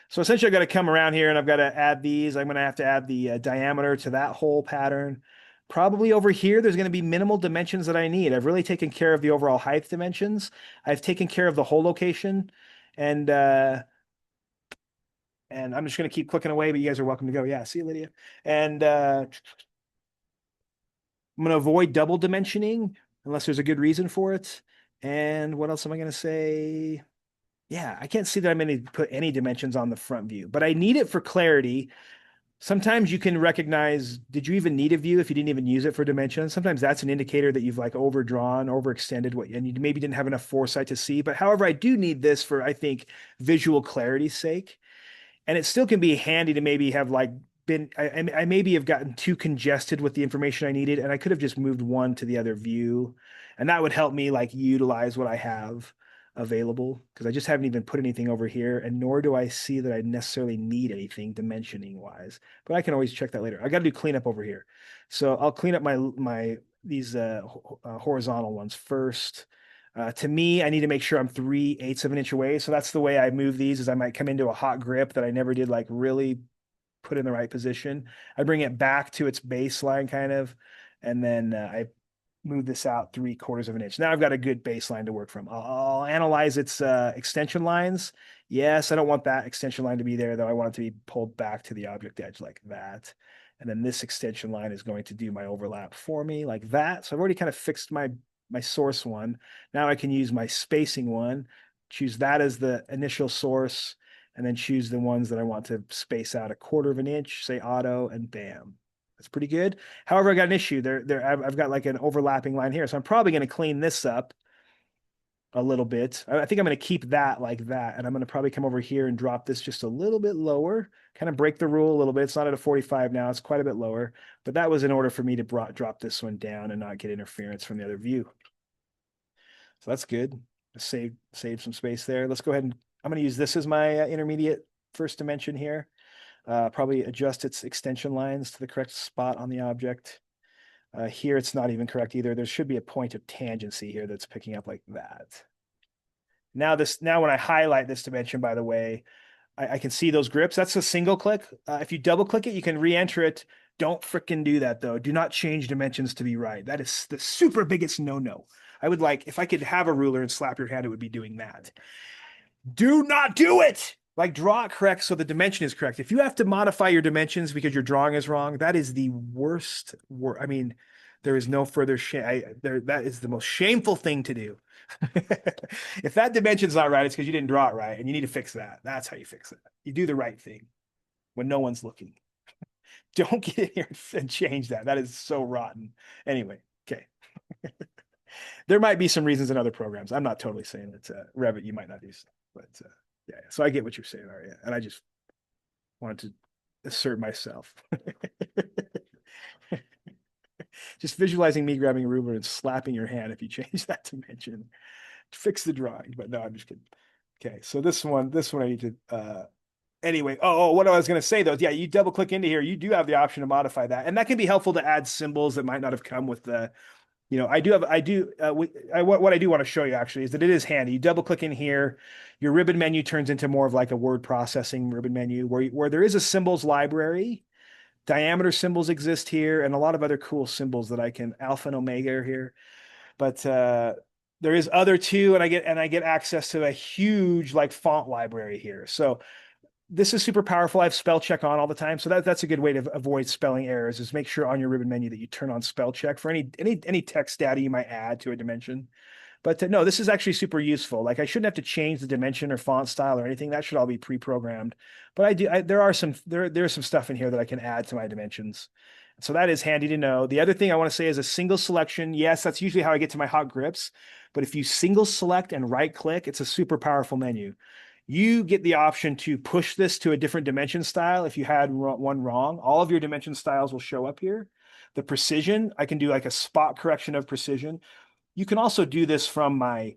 Speaker 1: So essentially, I've got to come around here and I've got to add these. I'm going to have to add the diameter to that whole pattern. Probably over here, there's going to be minimal dimensions that I need. I've really taken care of the overall height dimensions. I've taken care of the hole location, and I'm just going to keep clicking away, but you guys are welcome to go. Yeah, see you, Lydia. And I'm going to avoid double dimensioning unless there's a good reason for it. And what else am I going to say? Yeah, I can't see that I'm going to put any dimensions on the front view, but I need it for clarity. Sometimes you can recognize, did you even need a view if you didn't even use it for dimensions? Sometimes that's an indicator that you've like overdrawn, overextended what, and you maybe didn't have enough foresight to see. But however, I do need this for, I think, visual clarity's sake. And it still can be handy to maybe have like I maybe have gotten too congested with the information I needed, and I could have just moved one to the other view. And that would help me like utilize what I have available because I just haven't even put anything over here, and nor do I see that I necessarily need anything dimensioning wise. But I can always check that later. I got to do cleanup over here, so I'll clean up these horizontal ones first. To me, I need to make sure I'm 3/8 of an inch away. So that's the way I move these. Is I might come into a hot grip that I never did like really put in the right position. I bring it back to its baseline kind of, and then I move this out 3/4 of an inch. Now I've got a good baseline to work from. I'll analyze its extension lines. Yes, I don't want that extension line to be there, though. I want it to be pulled back to the object edge like that. And then this extension line is going to do my overlap for me like that. So I've already kind of fixed my source one. Now I can use my spacing one, choose that as the initial source, and then choose the ones that I want to space out 1/4 of an inch, say auto, and bam. That's pretty good. However, I got an issue there. I've got like an overlapping line here. So I'm probably going to clean this up a little bit. I think I'm going to keep that like that. And I'm going to probably come over here and drop this just a little bit lower, kind of break the rule a little bit. It's not at a 45 now. It's quite a bit lower, but that was in order for me to drop this one down and not get interference from the other view. So that's good. Save some space there. Let's go ahead and I'm going to use this as my intermediate first dimension here. Probably adjust its extension lines to the correct spot on the object. Here, it's not even correct either. There should be a point of tangency here that's picking up like that. Now when I highlight this dimension, by the way, I can see those grips. That's a single click. If you double click it, you can re-enter it. Don't fricking do that though. Do not change dimensions to be right. That is the super biggest no-no. I would like, if I could have a ruler and slap your hand, it would be doing that. Do not do it. Like draw it correct so the dimension is correct. If you have to modify your dimensions because your drawing is wrong, that is the worst. I mean, there is no further shame. That is the most shameful thing to do. If that dimension's not right, it's because you didn't draw it right, and you need to fix that. That's how you fix it. You do the right thing when no one's looking. Don't get in here and change that. That is so rotten. Anyway, okay. There might be some reasons in other programs. I'm not totally saying that Revit you might not do stuff, but yeah. So I get what you're saying, Arya, and I just wanted to assert myself. Just visualizing me grabbing a ruler and slapping your hand if you change that dimension. Fix the drawing, but no, I'm just kidding. Okay, so this one I need to anyway. What I was going to say though, yeah, you double click into here, you do have the option to modify that, and that can be helpful to add symbols that might not have come with the, what I do want to show you actually is that it is handy. You double click in here, your ribbon menu turns into more of like a word processing ribbon menu where there is a symbols library. Diameter symbols exist here, and a lot of other cool symbols that I can, alpha and omega are here. But there is other too, and I get access to a huge like font library here. So this is super powerful. I have spell check on all the time, so that's a good way to avoid spelling errors. Is make sure on your ribbon menu that you turn on spell check for any text data you might add to a dimension. But no, this is actually super useful. Like I shouldn't have to change the dimension or font style or anything. That should all be pre-programmed. But there's some stuff in here that I can add to my dimensions. So that is handy to know. The other thing I want to say is a single selection. Yes, that's usually how I get to my hot grips. But if you single select and right click, it's a super powerful menu. You get the option to push this to a different dimension style. If you had one wrong, all of your dimension styles will show up here. The precision, I can do like a spot correction of precision. You can also do this from my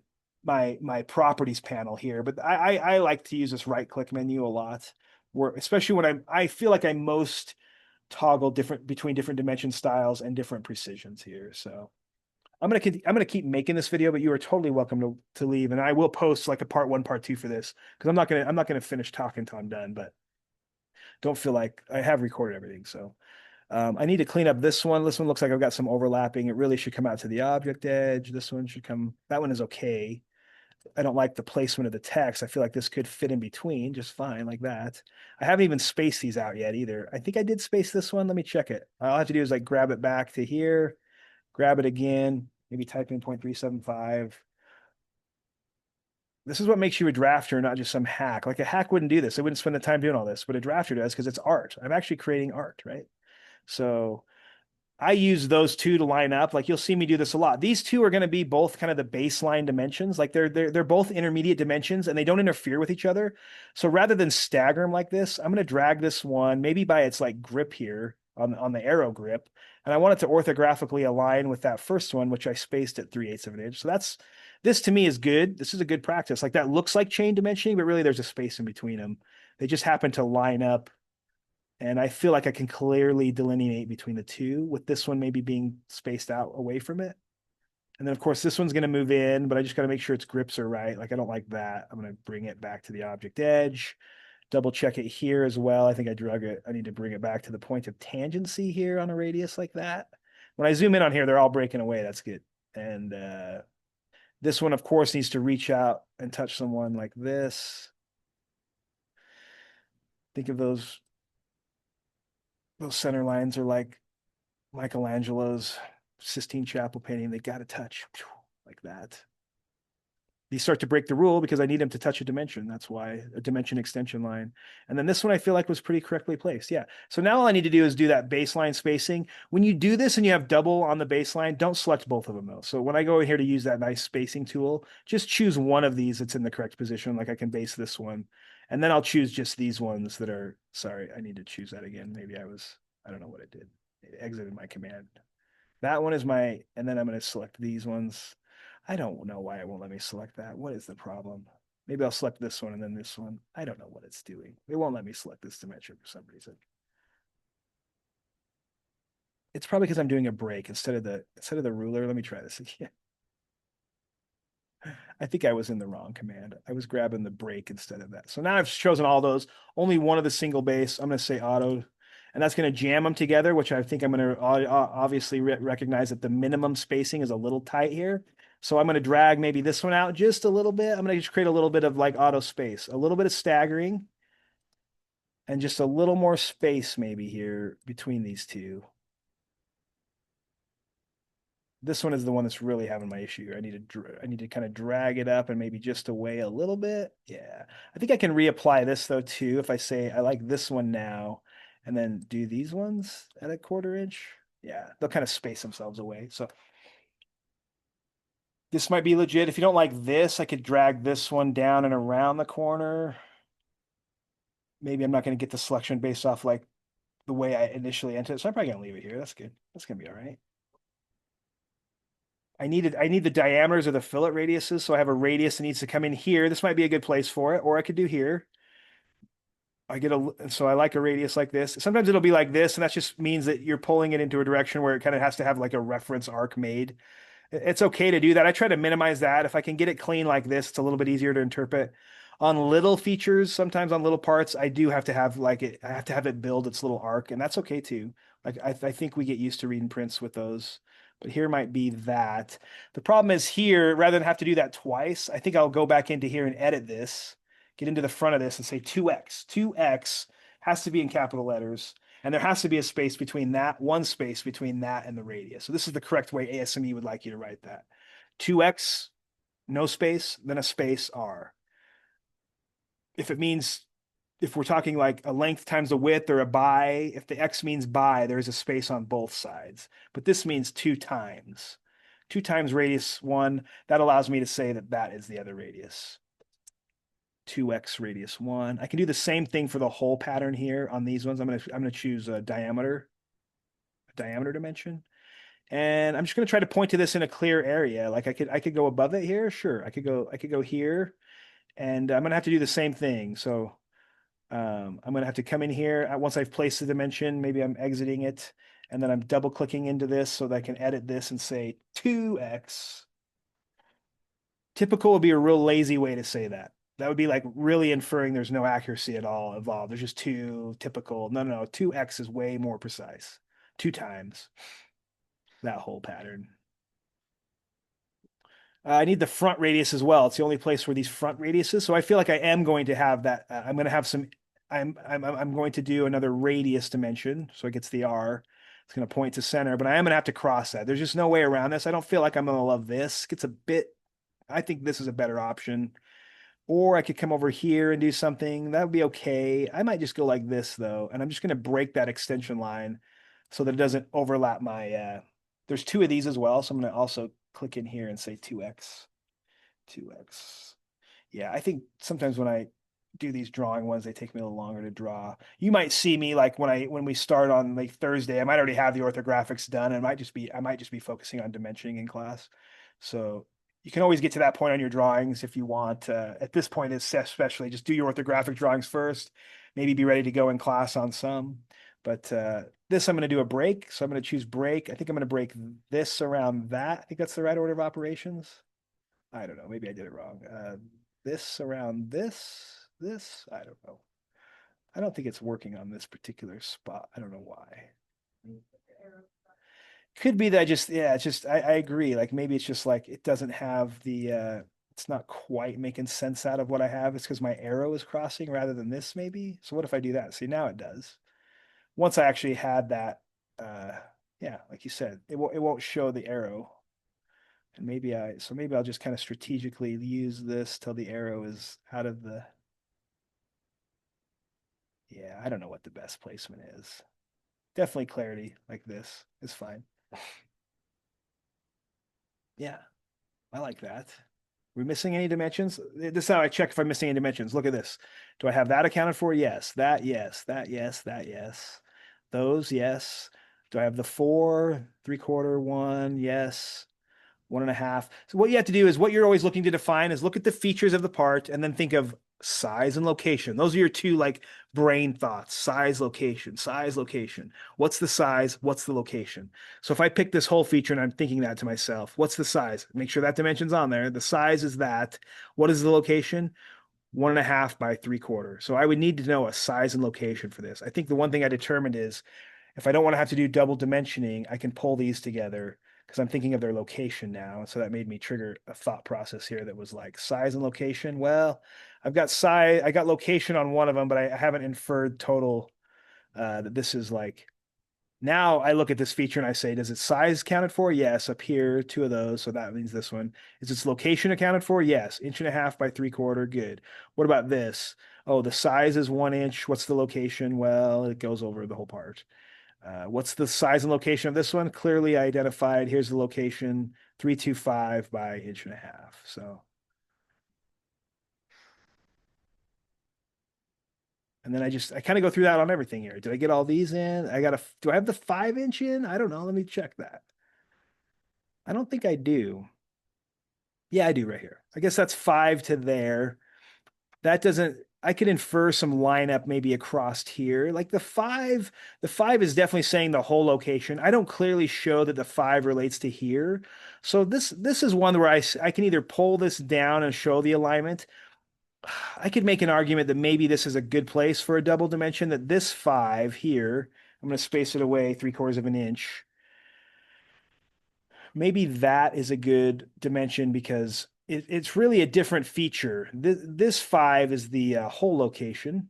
Speaker 1: properties panel here, but I like to use this right click menu a lot, where especially when I feel like I most toggle between different dimension styles and different precisions here. So I'm gonna keep making this video, but you are totally welcome to leave, and I will post like a part 1, part 2 for this because I'm not gonna finish talking until I'm done. But don't feel like I have recorded everything, so. I need to clean up this one. This one looks like I've got some overlapping. It really should come out to the object edge. This one should come, that one is okay. I don't like the placement of the text. I feel like this could fit in between just fine like that. I haven't even spaced these out yet either. I think I did space this one. Let me check it. All I have to do is like grab it back to here, grab it again, maybe type in 0.375. This is what makes you a drafter, not just some hack. Like a hack wouldn't do this. They wouldn't spend the time doing all this, but a drafter does because it's art. I'm actually creating art, right? So I use those two to line up. Like you'll see me do this a lot. These two are going to be both kind of the baseline dimensions. Like they're both intermediate dimensions and they don't interfere with each other. So rather than stagger them like this, I'm going to drag this one maybe by its like grip here on the arrow grip. And I want it to orthographically align with that first one, which I spaced at 3/8 of an inch. So this to me is good. This is a good practice. Like that looks like chain dimensioning, but really there's a space in between them. They just happen to line up. And I feel like I can clearly delineate between the two, with this one maybe being spaced out away from it. And then, of course, this one's going to move in, but I just got to make sure its grips are right. Like, I don't like that. I'm going to bring it back to the object edge, double check it here as well. I think I drug it. I need to bring it back to the point of tangency here on a radius like that. When I zoom in on here, they're all breaking away. That's good. And this one, of course, needs to reach out and touch someone like this. Think of those center lines are like Michelangelo's Sistine Chapel painting. They got to touch like that. These start to break the rule because I need them to touch a dimension. That's why a dimension extension line. And then this one I feel like was pretty correctly placed. Yeah. So now all I need to do is do that baseline spacing. When you do this and you have double on the baseline, don't select both of them though. So when I go in here to use that nice spacing tool, just choose one of these that's in the correct position. Like I can base this one. And then I'll choose just these ones that are, sorry, I need to choose that again. Maybe I don't know what it did. It exited my command. That one is my, and then I'm going to select these ones. I don't know why it won't let me select that. What is the problem? Maybe I'll select this one and then this one. I don't know what it's doing. It won't let me select this dimension for some reason. It's probably because I'm doing a break instead of the ruler. Let me try this again. I think I was in the wrong command. I was grabbing the break instead of that. So now I've chosen all those. Only one of the single base. I'm going to say auto. And that's going to jam them together, which I think I'm going to obviously recognize that the minimum spacing is a little tight here. So I'm going to drag maybe this one out just a little bit. I'm going to just create a little bit of like auto space, a little bit of staggering, and just a little more space maybe here between these two. This one is the one that's really having my issue. I need to kind of drag it up and maybe just away a little bit. Yeah. I think I can reapply this though too. If I say I like this one now and then do these ones at a 1/4 inch. Yeah, they'll kind of space themselves away. So this might be legit. If you don't like this, I could drag this one down and around the corner. Maybe I'm not going to get the selection based off like the way I initially entered. So I'm probably going to leave it here. That's good. That's going to be all right. I need the diameters of the fillet radiuses. So I have a radius that needs to come in here. This might be a good place for it, or I could do here. So I like a radius like this. Sometimes it'll be like this, and that just means that you're pulling it into a direction where it kind of has to have like a reference arc made. It's okay to do that. I try to minimize that. If I can get it clean like this, it's a little bit easier to interpret. On little features, sometimes on little parts, I do have to have like it, I have to have it build its little arc, and that's okay too. Like I think we get used to reading prints with those, but here might be that. The problem is here, rather than have to do that twice, I think I'll go back into here and edit this, get into the front of this and say 2x. 2x has to be in capital letters. And there has to be a space between that, one space between that and the radius. So this is the correct way ASME would like you to write that. 2x, no space, then a space R. If it means, if we're talking like a length times a width or a by, if the X means by, there's a space on both sides. But this means 2 times. 2 times radius 1, that allows me to say that that is the other radius. 2x radius 1. I can do the same thing for the whole pattern here on these ones. I'm gonna choose a diameter dimension. And I'm just gonna try to point to this in a clear area. Like I could go above it here. Sure. I could go here. And I'm gonna have to do the same thing. So I'm gonna have to come in here. Once I've placed the dimension, maybe I'm exiting it. And then I'm double clicking into this so that I can edit this and say 2x. Typical would be a real lazy way to say that. That would be like really inferring there's no accuracy at all involved. There's just 2 typical. No. 2x is way more precise. 2 times that whole pattern. I need the front radius as well. It's the only place where these front radiuses. So I feel like I am going to have that. I'm going to have some. I'm going to do another radius dimension. So it gets the R. It's going to point to center, but I am going to have to cross that. There's just no way around this. I don't feel like I'm going to love this. It gets a bit. I think this is a better option. Or I could come over here and do something. That would be okay. I might just go like this though. And I'm just going to break that extension line so that it doesn't overlap my, there's 2 of these as well. So I'm going to also click in here and say 2x, 2x. Yeah, I think sometimes when I do these drawing ones, they take me a little longer to draw. You might see me like when we start on like Thursday, I might already have the orthographics done and I might just be focusing on dimensioning in class. So you can always get to that point on your drawings if you want. At this point, especially just do your orthographic drawings first. Maybe be ready to go in class on some. But this, I'm going to do a break. So I'm going to choose break. I think I'm going to break this around that. I think that's the right order of operations. I don't know. Maybe I did it wrong. This around this. I don't know. I don't think it's working on this particular spot. I don't know why. Could be that it's just I agree. Like maybe it's just like it doesn't have the it's not quite making sense out of what I have. It's because my arrow is crossing rather than this maybe. So what if I do that? See, now it does. Once I actually had that, yeah, like you said, it won't show the arrow. And maybe I'll just kind of strategically use this till the arrow is out of the, yeah, I don't know what the best placement is. Definitely clarity like this is fine. Yeah, I like that. Are we missing any dimensions? This is how I check if I'm missing any dimensions. Look at this. Do I have that accounted for? Yes. That, yes. That, yes. That, yes. Those, yes. Do I have the 4, 3/4, 1? Yes. 1.5. So what you have to do is what you're always looking to define is look at the features of the part and then think of size and location. Those are your 2 like brain thoughts: size, location, size, location. What's the size? What's the location? So if I pick this whole feature and I'm thinking that to myself, what's the size? Make sure that dimension's on there. The size is that. What is the location? 1.5 by 3/4. So I would need to know a size and location for this. I think the one thing I determined is if I don't want to have to do double dimensioning, I can pull these together because I'm thinking of their location now. And so that made me trigger a thought process here that was like size and location. Well, I've got size, I got location on one of them, but I haven't inferred total that this is like now I look at this feature and I say, does its size counted for? Yes, up here, two of those. So that means this one. Is its location accounted for? Yes, 1.5 inches by 3/4. Good. What about this? Oh, the size is 1 inch. What's the location? Well, it goes over the whole part. What's the size and location of this one? Clearly identified. Here's the location, 325 by 1.5 inches. So, and then I kind of go through that on everything here. Did I get all these in? Do I have the 5 inch in? I don't know. Let me check that. I don't think I do. Yeah, I do right here. I guess that's 5 to there. That doesn't, I could infer some lineup maybe across here. Like the five is definitely saying the whole location. I don't clearly show that the 5 relates to here. So this is one where I can either pull this down and show the alignment. I could make an argument that maybe this is a good place for a double dimension, that this 5 here, I'm going to space it away 3/4 of an inch. Maybe that is a good dimension because it's really a different feature. This 5 is the whole location.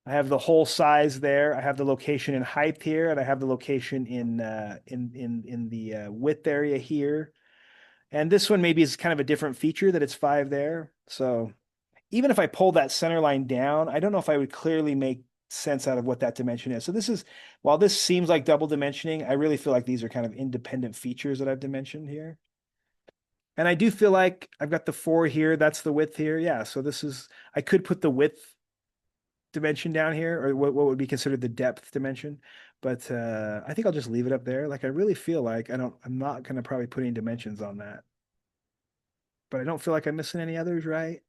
Speaker 1: I have the whole size there. I have the location in height here, and I have the location in the width area here. And this one maybe is kind of a different feature that it's 5 there. So even if I pull that center line down, I don't know if I would clearly make sense out of what that dimension is. So while this seems like double dimensioning, I really feel like these are kind of independent features that I've dimensioned here. And I do feel like I've got the 4 here. That's the width here. Yeah. So I could put the width dimension down here, or what would be considered the depth dimension. But I think I'll just leave it up there. Like I really feel like I'm not going to probably put any dimensions on that. But I don't feel like I'm missing any others, right?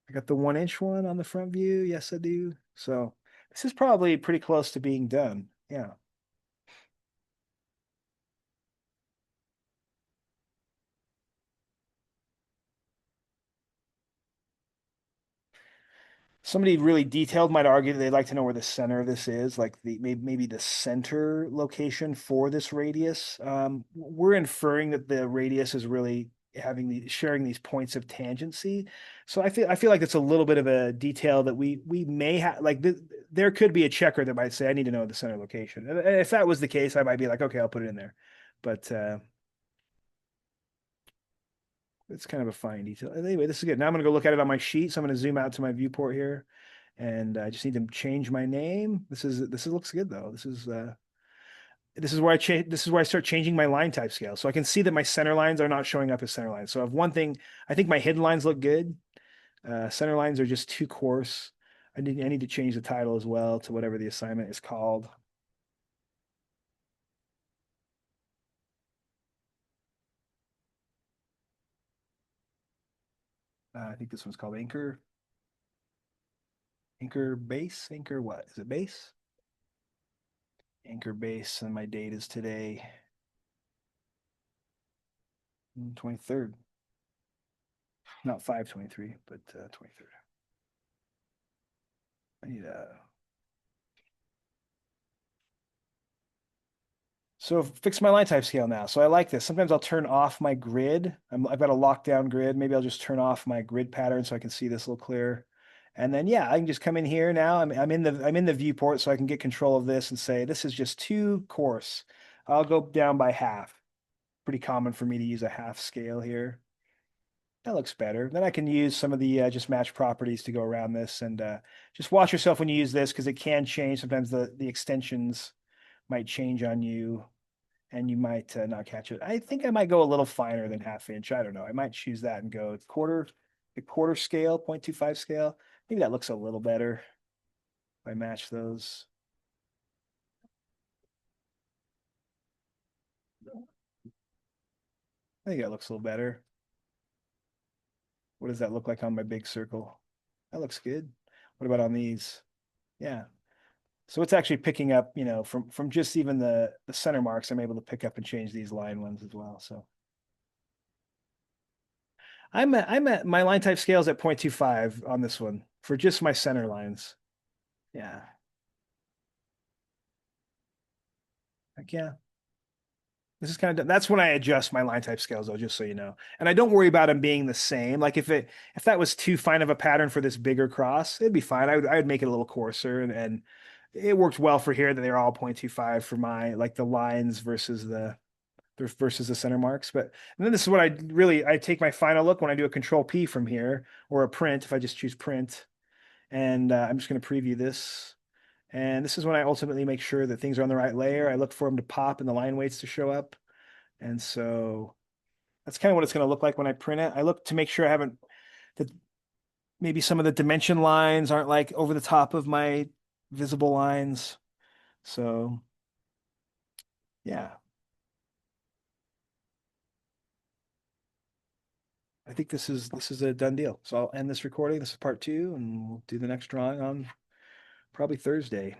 Speaker 1: I got the 1 inch one on the front view. Yes, I do. So this is probably pretty close to being done. Yeah. Somebody really detailed might argue that they'd like to know where the center of this is, like maybe the center location for this radius. We're inferring that the radius is really sharing these points of tangency. So I feel like it's a little bit of a detail that we may have there could be a checker that might say I need to know the center location. And if that was the case, I might be like, okay, I'll put it in there. But it's kind of a fine detail. Anyway, this is good. Now I'm going to go look at it on my sheet. So I'm going to zoom out to my viewport here, and I just need to change my name. This looks good though. This is where I start changing my line type scale. So I can see that my center lines are not showing up as center lines. So if one thing, I think my hidden lines look good. Center lines are just too coarse. I need to change the title as well to whatever the assignment is called. I think this one's called anchor. Anchor base? Anchor what? Is it base? Anchor base, and my date is today, 23rd. Not 5/23, but 23rd. I need a. So fix my line type scale now. So I like this. Sometimes I'll turn off my grid. I've got a lockdown grid. Maybe I'll just turn off my grid pattern so I can see this a little clearer. And then yeah, I can just come in here now. I'm in the viewport, so I can get control of this and say this is just too coarse. I'll go down by half. Pretty common for me to use a half scale here. That looks better. Then I can use some of the just match properties to go around this, and just watch yourself when you use this because it can change. Sometimes the extensions might change on you and you might not catch it. I think I might go a little finer than 1/2 inch. I don't know. I might choose that and go the quarter scale, 0.25 scale. Maybe that looks a little better if I match those. I think that looks a little better. What does that look like on my big circle? That looks good. What about on these? Yeah. So it's actually picking up, from just even the center marks, I'm able to pick up and change these line ones as well. So I'm at my line type scale is at 0.25 on this one for just my center lines. Yeah. Heck yeah. This is kind of, that's when I adjust my line type scales though, just so you know. And I don't worry about them being the same. Like if that was too fine of a pattern for this bigger cross, it'd be fine. I would make it a little coarser and it worked well for here that they're all 0.25 for my like the lines versus the center marks. But and then this is what I take my final look when I do a control P from here or a print if I just choose print. And I'm just going to preview this. And this is when I ultimately make sure that things are on the right layer. I look for them to pop and the line weights to show up. And so that's kind of what it's going to look like when I print it. I look to make sure I haven't, that maybe some of the dimension lines aren't like over the top of my visible lines. So yeah, I think this is a done deal. So I'll end this recording. This is part 2, and we'll do the next drawing on probably Thursday.